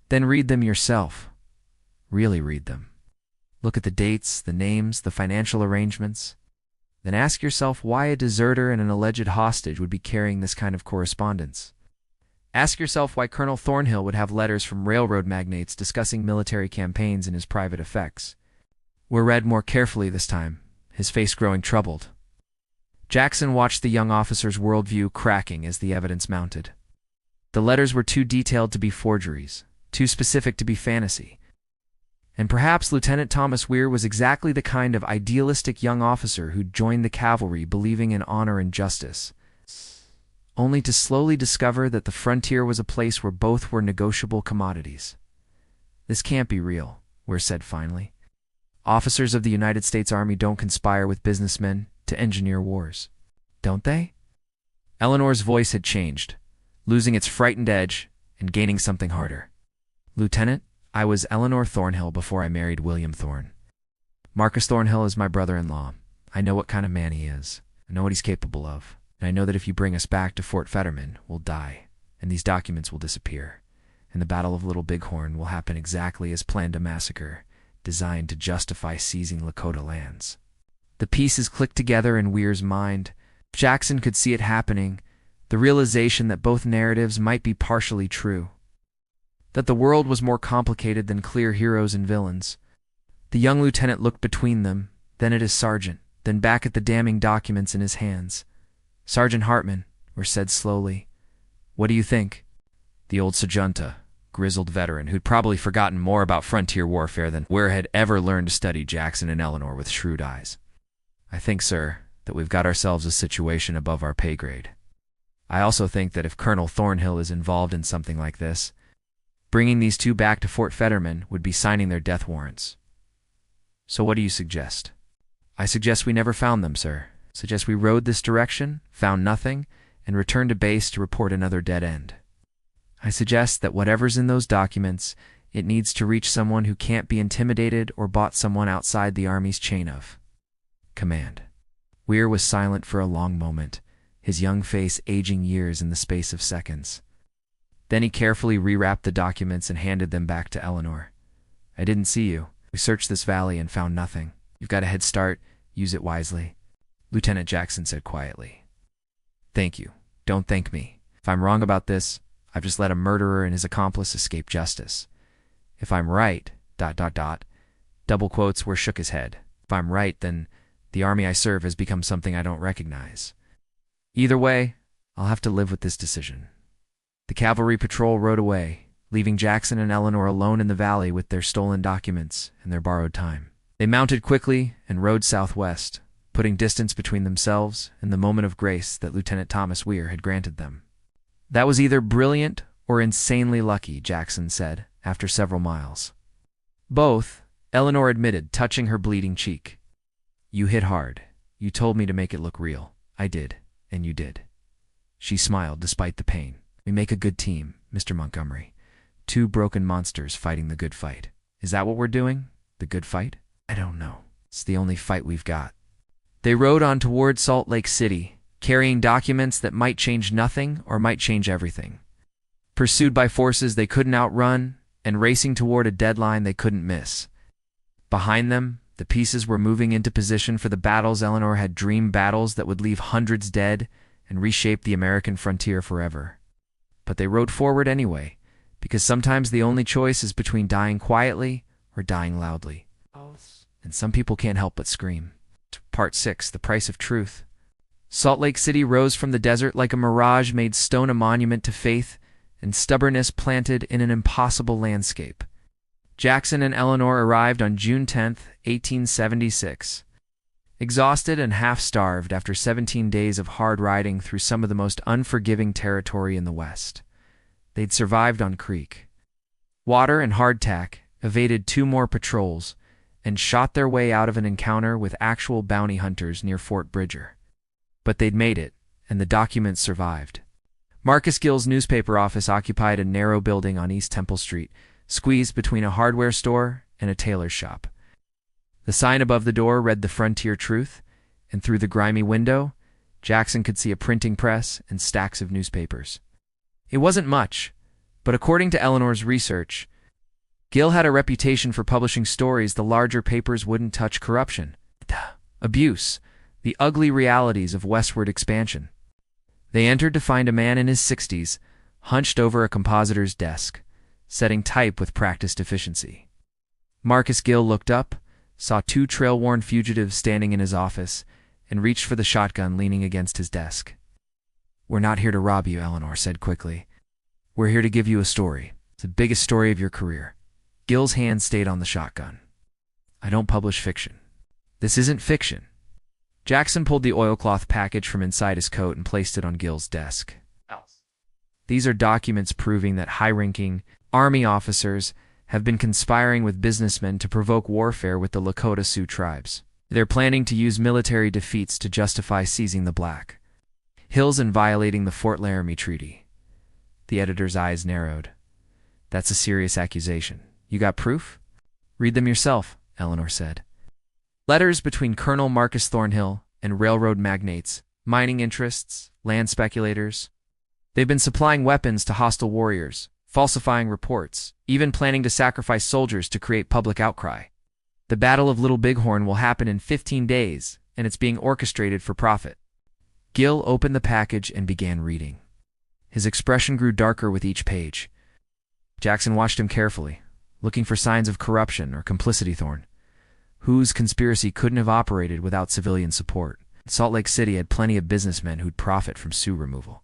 "Then read them yourself. Really read them. Look at the dates, the names, the financial arrangements. Then ask yourself why a deserter and an alleged hostage would be carrying this kind of correspondence. Ask yourself why Colonel Thornhill would have letters from railroad magnates discussing military campaigns and his private effects." Weir read more carefully this time, his face growing troubled. Jackson watched the young officer's worldview cracking as the evidence mounted. The letters were too detailed to be forgeries, too specific to be fantasy. And perhaps Lieutenant Thomas Weir was exactly the kind of idealistic young officer who'd joined the cavalry believing in honor and justice, only to slowly discover that the frontier was a place where both were negotiable commodities. "This can't be real," Weir said finally. "Officers of the United States Army don't conspire with businessmen to engineer wars, don't they?" Eleanor's voice had changed, losing its frightened edge and gaining something harder. "Lieutenant, I was Eleanor Thornhill before I married William Thorne. Marcus Thornhill is my brother-in-law. I know what kind of man he is. I know what he's capable of. And I know that if you bring us back to Fort Fetterman, we'll die, and these documents will disappear, and the Battle of Little Bighorn will happen exactly as planned, a massacre designed to justify seizing Lakota lands." The pieces clicked together in Weir's mind. Jackson could see it happening, the realization that both narratives might be partially true. That the world was more complicated than clear heroes and villains. The young lieutenant looked between them, then at his sergeant, then back at the damning documents in his hands. "Sergeant Hartman," Weir said slowly, "what do you think?" The old sergeanta, grizzled veteran who'd probably forgotten more about frontier warfare than Weir had ever learned to study Jackson and Eleanor with shrewd eyes. "I think, sir, that we've got ourselves a situation above our pay grade. I also think that if Colonel Thornhill is involved in something like this, bringing these two back to Fort Fetterman would be signing their death warrants. So what do you suggest?" "I suggest we never found them, sir. Suggest we rode this direction, found nothing, and returned to base to report another dead end. I suggest that whatever's in those documents, it needs to reach someone who can't be intimidated or bought someone outside the Army's chain of command." Weir was silent for a long moment, his young face aging years in the space of seconds. Then he carefully rewrapped the documents and handed them back to Eleanor. "I didn't see you. We searched this valley and found nothing. You've got a head start. Use it wisely," Lieutenant Jackson said quietly. "Thank you. Don't thank me. If I'm wrong about this, I've just let a murderer and his accomplice escape justice. If I'm right, ... double quotes Weir shook his head. If I'm right, then the army I serve has become something I don't recognize. Either way, I'll have to live with this decision." The cavalry patrol rode away, leaving Jackson and Eleanor alone in the valley with their stolen documents and their borrowed time. They mounted quickly and rode southwest, putting distance between themselves and the moment of grace that Lieutenant Thomas Weir had granted them. "That was either brilliant or insanely lucky," Jackson said, after several miles. "Both," Eleanor admitted, touching her bleeding cheek. "You hit hard. You told me to make it look real. I did, and you did." She smiled despite the pain. "We make a good team, Mr. Montgomery. Two broken monsters fighting the good fight. Is that what we're doing? The good fight? I don't know. It's the only fight we've got." They rode on toward Salt Lake City, carrying documents that might change nothing or might change everything. Pursued by forces they couldn't outrun and racing toward a deadline they couldn't miss. Behind them, the pieces were moving into position for the battles Eleanor had dreamed, battles that would leave hundreds dead and reshape the American frontier forever. But they rode forward anyway, because sometimes the only choice is between dying quietly or dying loudly. And some people can't help but scream. Part 6, The Price of Truth. Salt Lake City rose from the desert like a mirage made stone, a monument to faith and stubbornness planted in an impossible landscape. Jackson and Eleanor arrived on June 10, 1876. Exhausted and half-starved after 17 days of hard riding through some of the most unforgiving territory in the West. They'd survived on creek water and hardtack, evaded 2 more patrols, and shot their way out of an encounter with actual bounty hunters near Fort Bridger. But they'd made it, and the documents survived. Marcus Gill's newspaper office occupied a narrow building on East Temple Street, squeezed between a hardware store and a tailor's shop. The sign above the door read The Frontier Truth, and through the grimy window, Jackson could see a printing press and stacks of newspapers. It wasn't much, but according to Eleanor's research, Gill had a reputation for publishing stories the larger papers wouldn't touch: corruption, abuse, the ugly realities of westward expansion. They entered to find a man in his 60s, hunched over a compositor's desk, setting type with practiced efficiency. Marcus Gill looked up, saw 2 trail-worn fugitives standing in his office, and reached for the shotgun leaning against his desk. "We're not here to rob you," Eleanor said quickly. "We're here to give you a story. It's the biggest story of your career." Gill's hand stayed on the shotgun. "I don't publish fiction." "This isn't fiction." Jackson pulled the oilcloth package from inside his coat and placed it on Gill's desk. "These are documents proving that high-ranking Army officers have been conspiring with businessmen to provoke warfare with the Lakota Sioux tribes. They're planning to use military defeats to justify seizing the Black Hills and violating the Fort Laramie Treaty." The editor's eyes narrowed. "That's a serious accusation. You got proof?" "Read them yourself," Eleanor said. Letters between Colonel Marcus Thornhill and railroad magnates, mining interests, land speculators. They've been supplying weapons to hostile warriors, falsifying reports, even planning to sacrifice soldiers to create public outcry. The Battle of Little Bighorn will happen in 15 days, and it's being orchestrated for profit. Gil opened the package and began reading. His expression grew darker with each page. Jackson watched him carefully, looking for signs of corruption or complicity. Whose conspiracy couldn't have operated without civilian support. Salt Lake City had plenty of businessmen who'd profit from Sioux removal.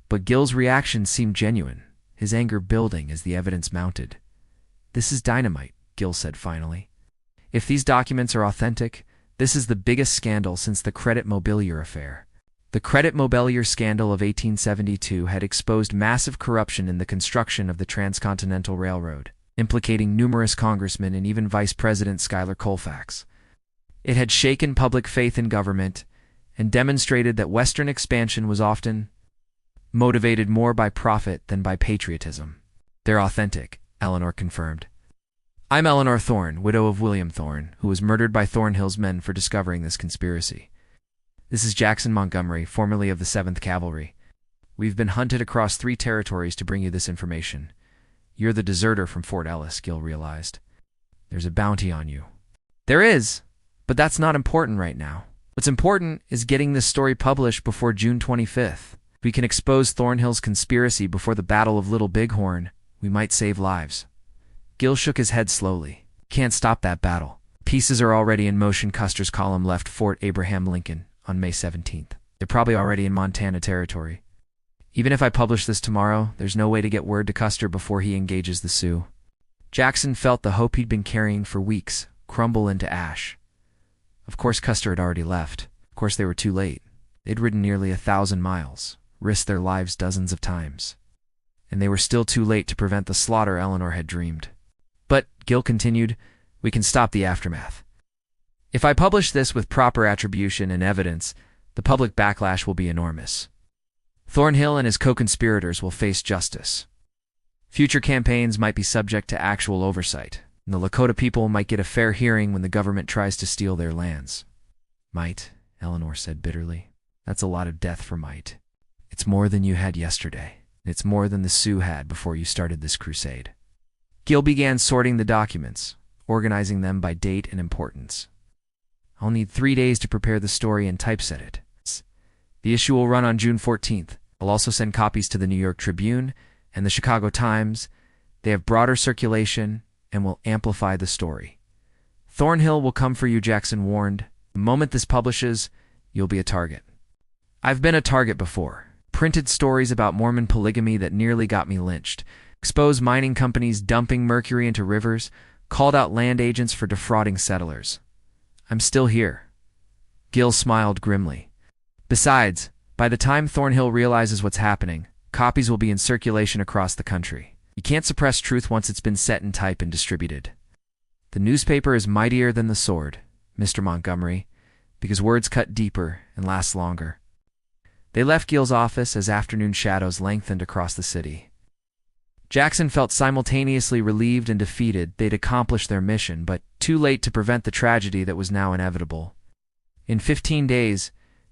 But Gil's reaction seemed genuine, his anger building as the evidence mounted. "This is dynamite," Gil said finally. "If these documents are authentic, this is the biggest scandal since the Credit Mobilier affair." The Credit Mobilier scandal of 1872 had exposed massive corruption in the construction of the Transcontinental Railroad, implicating numerous congressmen and even Vice President Schuyler Colfax. It had shaken public faith in government and demonstrated that Western expansion was often motivated more by profit than by patriotism. "They're authentic," Eleanor confirmed. "I'm Eleanor Thorne, widow of William Thorne, who was murdered by Thornhill's men for discovering this conspiracy. This is Jackson Montgomery, formerly of the 7th Cavalry. We've been hunted across 3 territories to bring you this information. You're the deserter from Fort Ellis," Gil realized. "There's a bounty on you." "There is, but that's not important right now. What's important is getting this story published before June 25th. If we can expose Thornhill's conspiracy before the Battle of Little Bighorn, we might save lives." Gil shook his head slowly. "Can't stop that battle. Pieces are already in motion." Custer's column left Fort Abraham Lincoln on May 17th. They're probably already in Montana territory. Even if I publish this tomorrow, there's no way to get word to Custer before he engages the Sioux. Jackson felt the hope he'd been carrying for weeks crumble into ash. Of course Custer had already left. Of course they were too late. They'd ridden nearly 1,000 miles, risked their lives dozens of times. And they were still too late to prevent the slaughter Eleanor had dreamed. "But," Gil continued, "we can stop the aftermath. If I publish this with proper attribution and evidence, the public backlash will be enormous. Thornhill and his co-conspirators will face justice. Future campaigns might be subject to actual oversight, and the Lakota people might get a fair hearing when the government tries to steal their lands." "Might," Eleanor said bitterly. "That's a lot of death for might. It's more than you had yesterday. It's more than the Sioux had before you started this crusade." Gil began sorting the documents, organizing them by date and importance. "I'll need 3 days to prepare the story and typeset it. The issue will run on June 14th. I'll also send copies to the New York Tribune and the Chicago Times. They have broader circulation and will amplify the story. Thornhill will come for you," Jackson warned. "The moment this publishes, you'll be a target." "I've been a target before. Printed stories about Mormon polygamy that nearly got me lynched. Exposed mining companies dumping mercury into rivers. Called out land agents for defrauding settlers. I'm still here." Gil smiled grimly. "Besides, by the time Thornhill realizes what's happening, copies will be in circulation across the country. You can't suppress truth once it's been set in type and distributed. The newspaper is mightier than the sword, Mr. Montgomery, because words cut deeper and last longer." They left Gil's office as afternoon shadows lengthened across the city. Jackson felt simultaneously relieved and defeated. They'd accomplished their mission, but too late to prevent the tragedy that was now inevitable. In 15 days,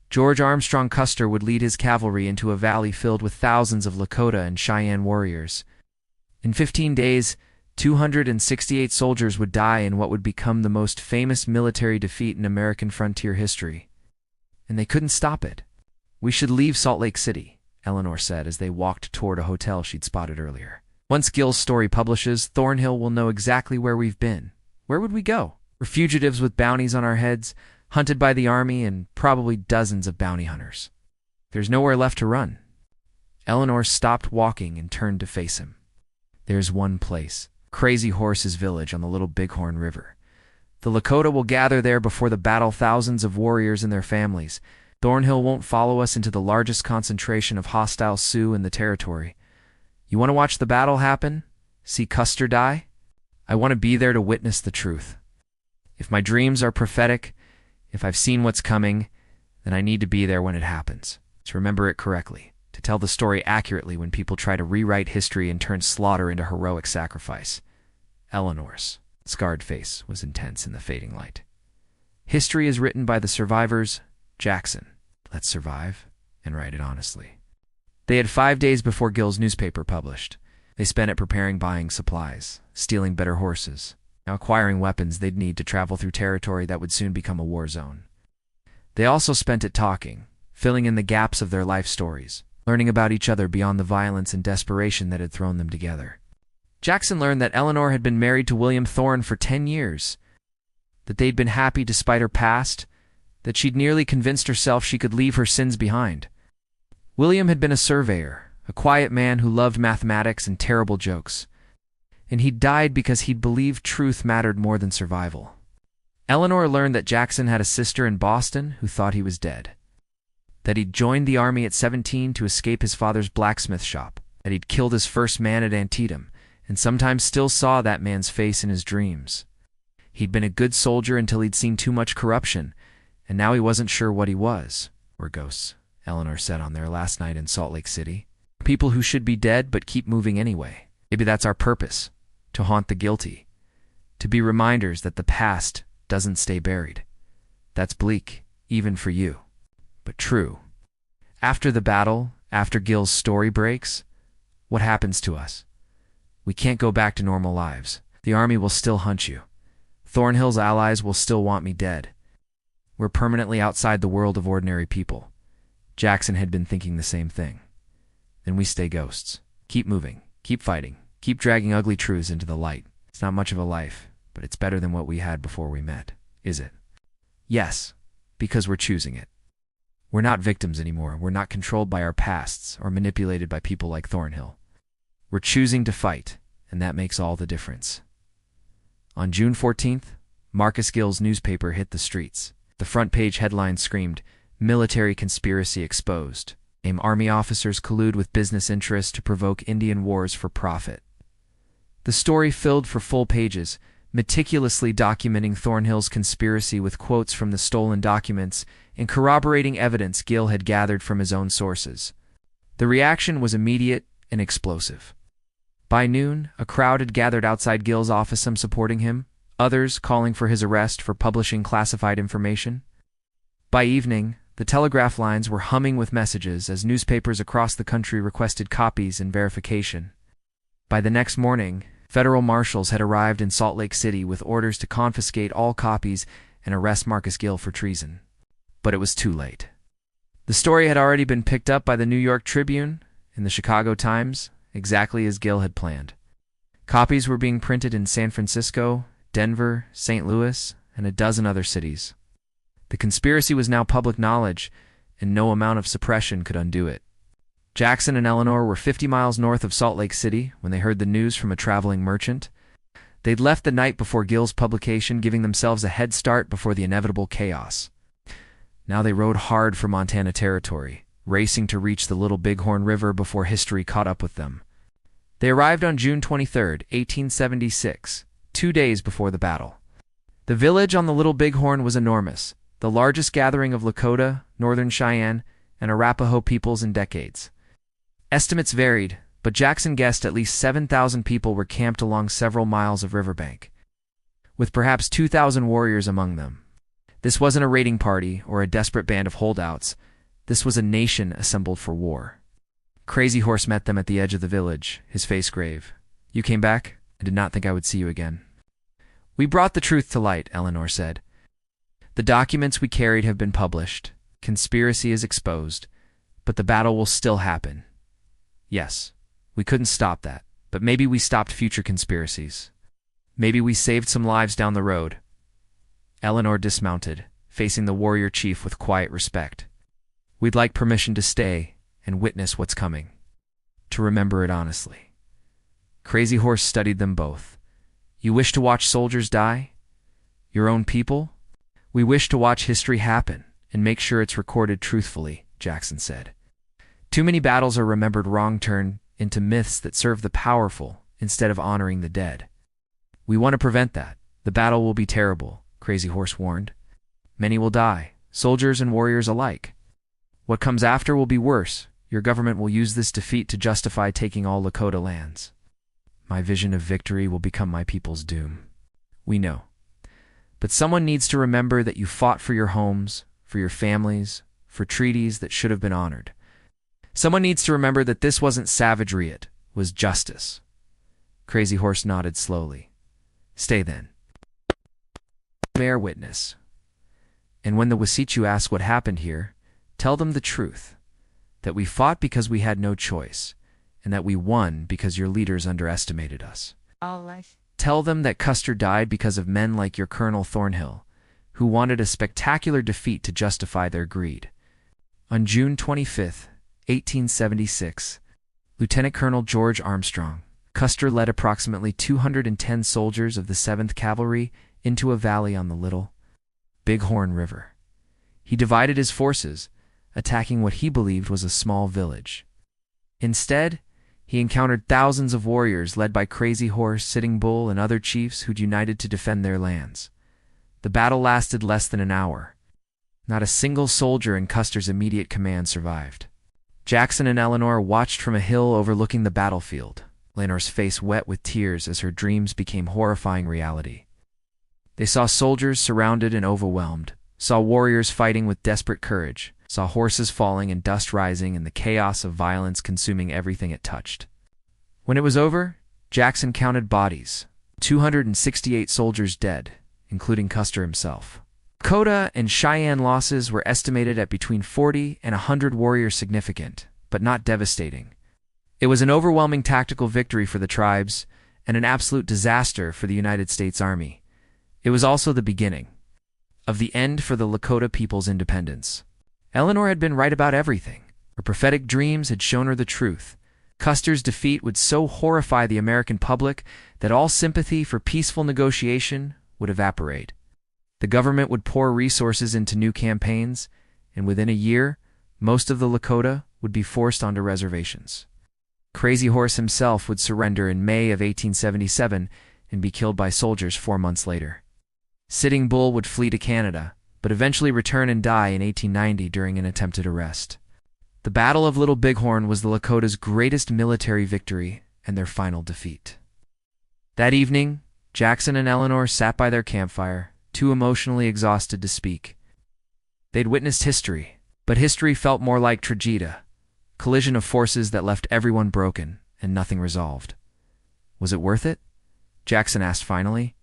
George Armstrong Custer would lead his cavalry into a valley filled with thousands of Lakota and Cheyenne warriors. In 15 days, 268 soldiers would die in what would become the most famous military defeat in American frontier history. And they couldn't stop it. "We should leave Salt Lake City," Eleanor said as they walked toward a hotel she'd spotted earlier. "Once Gil's story publishes, Thornhill will know exactly where we've been. Where would we go? We're fugitives with bounties on our heads, hunted by the army and probably dozens of bounty hunters. There's nowhere left to run." Eleanor stopped walking and turned to face him. "There's one place, Crazy Horse's village on the Little Bighorn River. The Lakota will gather there before the battle, thousands of warriors and their families. Thornhill won't follow us into the largest concentration of hostile Sioux in the territory. You want to watch the battle happen? See Custer die? I want to be there to witness the truth. If my dreams are prophetic, if I've seen what's coming, then I need to be there when it happens, to remember it correctly, to tell the story accurately when people try to rewrite history and turn slaughter into heroic sacrifice." Eleanor's scarred face was intense in the fading light. "History is written by the survivors, Jackson. Let's survive and write it honestly." They had 5 days before Gil's newspaper published. They spent it preparing buying supplies, stealing better horses, now acquiring weapons they'd need to travel through territory that would soon become a war zone. They also spent it talking, filling in the gaps of their life stories, learning about each other beyond the violence and desperation that had thrown them together. Jackson learned that Eleanor had been married to William Thorne for 10 years, that they'd been happy despite her past, that she'd nearly convinced herself she could leave her sins behind. William had been a surveyor, a quiet man who loved mathematics and terrible jokes, and he'd died because he'd believed truth mattered more than survival. Eleanor learned that Jackson had a sister in Boston who thought he was dead, that he'd joined the army at 17 to escape his father's blacksmith shop, that he'd killed his first man at Antietam, and sometimes still saw that man's face in his dreams. He'd been a good soldier until he'd seen too much corruption, and now he wasn't sure what he was. We're ghosts, Eleanor said on their last night in Salt Lake City. People who should be dead but keep moving anyway. Maybe that's our purpose, to haunt the guilty, to be reminders that the past doesn't stay buried. That's bleak, even for you, but true. After the battle, after Gil's story breaks, what happens to us? We can't go back to normal lives. The army will still hunt you. Thornhill's allies will still want me dead. We're permanently outside the world of ordinary people. Jackson had been thinking the same thing. Then we stay ghosts. Keep moving, keep fighting, keep dragging ugly truths into the light. It's not much of a life, but it's better than what we had before we met, is it? Yes, because we're choosing it. We're not victims anymore. We're not controlled by our pasts or manipulated by people like Thornhill. We're choosing to fight, and that makes all the difference. On June 14th, Marcus Gill's newspaper hit the streets. The front page headline screamed, "Military Conspiracy Exposed. Army officers collude with business interests to provoke Indian wars for profit." The story filled for full pages, meticulously documenting Thornhill's conspiracy with quotes from the stolen documents and corroborating evidence Gill had gathered from his own sources. The reaction was immediate and explosive. By noon, a crowd had gathered outside Gill's office, some supporting him, others calling for his arrest for publishing classified information. By evening, the telegraph lines were humming with messages as newspapers across the country requested copies and verification. By the next morning, federal marshals had arrived in Salt Lake City with orders to confiscate all copies and arrest Marcus Gill for treason. But it was too late. The story had already been picked up by the New York Tribune and the Chicago Times, exactly as Gill had planned. Copies were being printed in San Francisco, Denver, St. Louis, and a dozen other cities. The conspiracy was now public knowledge, and no amount of suppression could undo it. Jackson and Eleanor were 50 miles north of Salt Lake City when they heard the news from a traveling merchant. They'd left the night before Gill's publication, giving themselves a head start before the inevitable chaos. Now they rode hard for Montana territory, racing to reach the Little Bighorn River before history caught up with them. They arrived on June 23, 1876, 2 days before the battle. The village on the Little Bighorn was enormous, the largest gathering of Lakota, Northern Cheyenne, and Arapaho peoples in decades. Estimates varied, but Jackson guessed at least 7,000 people were camped along several miles of riverbank, with perhaps 2,000 warriors among them. This wasn't a raiding party or a desperate band of holdouts. This was a nation assembled for war. Crazy Horse met them at the edge of the village, his face grave. "You came back? I did not think I would see you again." "We brought the truth to light," Eleanor said. "The documents we carried have been published. Conspiracy is exposed, but the battle will still happen. Yes, we couldn't stop that, but maybe we stopped future conspiracies. Maybe we saved some lives down the road." Eleanor dismounted, facing the warrior chief with quiet respect. "We'd like permission to stay and witness what's coming, to remember it honestly." Crazy Horse studied them both. "You wish to watch soldiers die? Your own people?" "We wish to watch history happen and make sure it's recorded truthfully," Jackson said. "Too many battles are remembered wrong, turned into myths that serve the powerful instead of honoring the dead. We want to prevent that. The battle will be terrible," Crazy Horse warned. "Many will die, soldiers and warriors alike. What comes after will be worse. Your government will use this defeat to justify taking all Lakota lands. My vision of victory will become my people's doom. We know. But someone needs to remember that you fought for your homes, for your families, for treaties that should have been honored. Someone needs to remember that this wasn't savagery, it was justice." Crazy Horse nodded slowly. "Stay then. Bear witness." And when the Wasichu ask what happened here, tell them the truth, that we fought because we had no choice, and that we won because your leaders underestimated us. Tell them that Custer died because of men like your Colonel Thornhill, who wanted a spectacular defeat to justify their greed. On June 25, 1876, Lieutenant Colonel George Armstrong, Custer led approximately 210 soldiers of the 7th Cavalry into a valley on the Little Bighorn River. He divided his forces, attacking what he believed was a small village. Instead, he encountered thousands of warriors led by Crazy Horse, Sitting Bull, and other chiefs who'd united to defend their lands. The battle lasted less than an hour. Not a single soldier in Custer's immediate command survived. Jackson and Eleanor watched from a hill overlooking the battlefield, Eleanor's face wet with tears as her dreams became horrifying reality. They saw soldiers surrounded and overwhelmed, saw warriors fighting with desperate courage, saw horses falling and dust rising and the chaos of violence consuming everything it touched. When it was over, Jackson counted bodies, 268 soldiers dead, including Custer himself. Lakota and Cheyenne losses were estimated at between 40 and 100 warriors, significant, but not devastating. It was an overwhelming tactical victory for the tribes and an absolute disaster for the United States Army. It was also the beginning of the end for the Lakota people's independence. Eleanor had been right about everything. Her prophetic dreams had shown her the truth. Custer's defeat would so horrify the American public that all sympathy for peaceful negotiation would evaporate. The government would pour resources into new campaigns, and within a year, most of the Lakota would be forced onto reservations. Crazy Horse himself would surrender in May of 1877 and be killed by soldiers 4 months later. Sitting Bull would flee to Canada, but eventually return and die in 1890 during an attempted arrest. The Battle of Little Bighorn was the Lakota's greatest military victory and their final defeat. That evening, Jackson and Eleanor sat by their campfire, too emotionally exhausted to speak. They'd witnessed history, but history felt more like tragedy, collision of forces that left everyone broken and nothing resolved. Was it worth it? Jackson asked finally.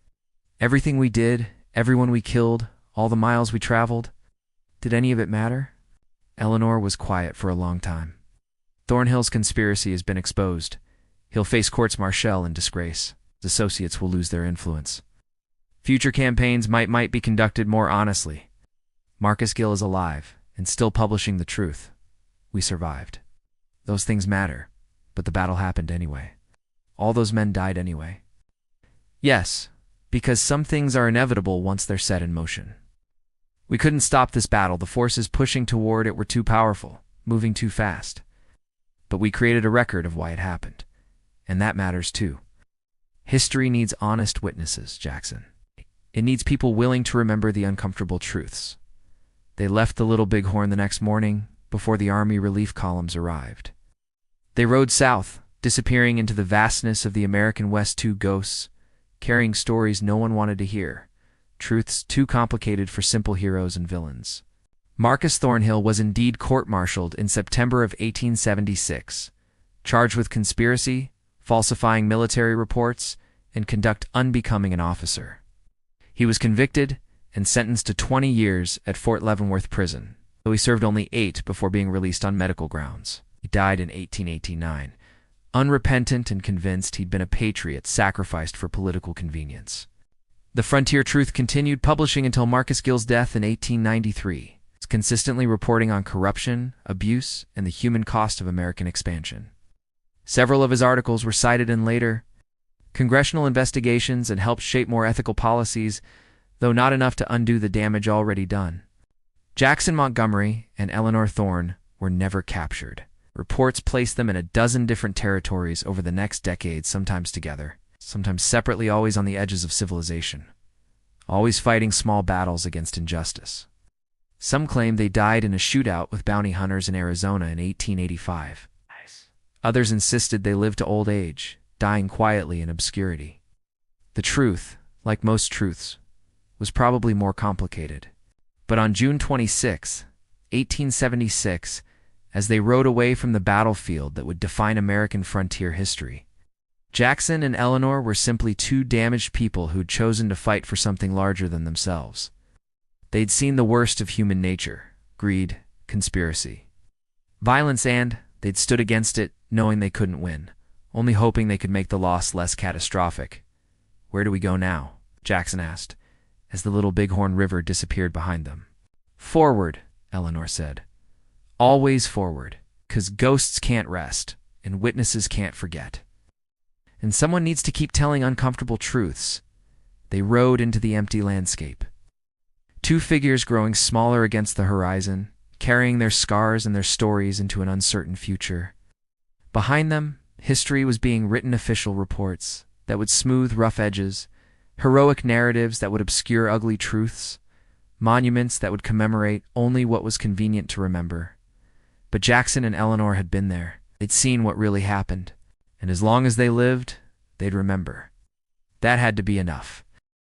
Everything we did, everyone we killed, all the miles we traveled, did any of it matter? Eleanor was quiet for a long time. Thornhill's conspiracy has been exposed. He'll face courts-martial in disgrace. His associates will lose their influence. Future campaigns might be conducted more honestly. Marcus Gill is alive and still publishing the truth. We survived. Those things matter, but the battle happened anyway. All those men died anyway. Yes, because some things are inevitable once they're set in motion. We couldn't stop this battle. The forces pushing toward it were too powerful, moving too fast. But we created a record of why it happened, and that matters too. History needs honest witnesses, Jackson. It needs people willing to remember the uncomfortable truths. They left the Little Bighorn the next morning before the Army relief columns arrived. They rode south, disappearing into the vastness of the American West, two ghosts, carrying stories no one wanted to hear, truths too complicated for simple heroes and villains. Marcus Thornhill was indeed court-martialed in September of 1876, charged with conspiracy, falsifying military reports, and conduct unbecoming an officer. He was convicted and sentenced to 20 years at Fort Leavenworth Prison, though he served only 8 before being released on medical grounds. He died in 1889, unrepentant and convinced he'd been a patriot sacrificed for political convenience. The Frontier Truth continued publishing until Marcus Gill's death in 1893, consistently reporting on corruption, abuse, and the human cost of American expansion. Several of his articles were cited in later congressional investigations and helped shape more ethical policies, though not enough to undo the damage already done. Jackson Montgomery and Eleanor Thorne were never captured. Reports placed them in a dozen different territories over the next decade, sometimes together, sometimes separately, always on the edges of civilization, always fighting small battles against injustice. Some claim they died in a shootout with bounty hunters in Arizona in 1885. Others insisted they lived to old age, dying quietly in obscurity. The truth, like most truths, was probably more complicated. But on June 26, 1876, as they rode away from the battlefield that would define American frontier history, Jackson and Eleanor were simply two damaged people who'd chosen to fight for something larger than themselves. They'd seen the worst of human nature: greed, conspiracy, violence, and they'd stood against it, knowing they couldn't win, only hoping they could make the loss less catastrophic. "Where do we go now?" Jackson asked, as the Little Bighorn River disappeared behind them. "Forward," Eleanor said. "Always forward, 'cause ghosts can't rest, and witnesses can't forget. And someone needs to keep telling uncomfortable truths." They rode into the empty landscape. Two figures growing smaller against the horizon, carrying their scars and their stories into an uncertain future. Behind them, history was being written, official reports that would smooth rough edges, heroic narratives that would obscure ugly truths, monuments that would commemorate only what was convenient to remember. But Jackson and Eleanor had been there. They'd seen what really happened, and as long as they lived, they'd remember. That had to be enough.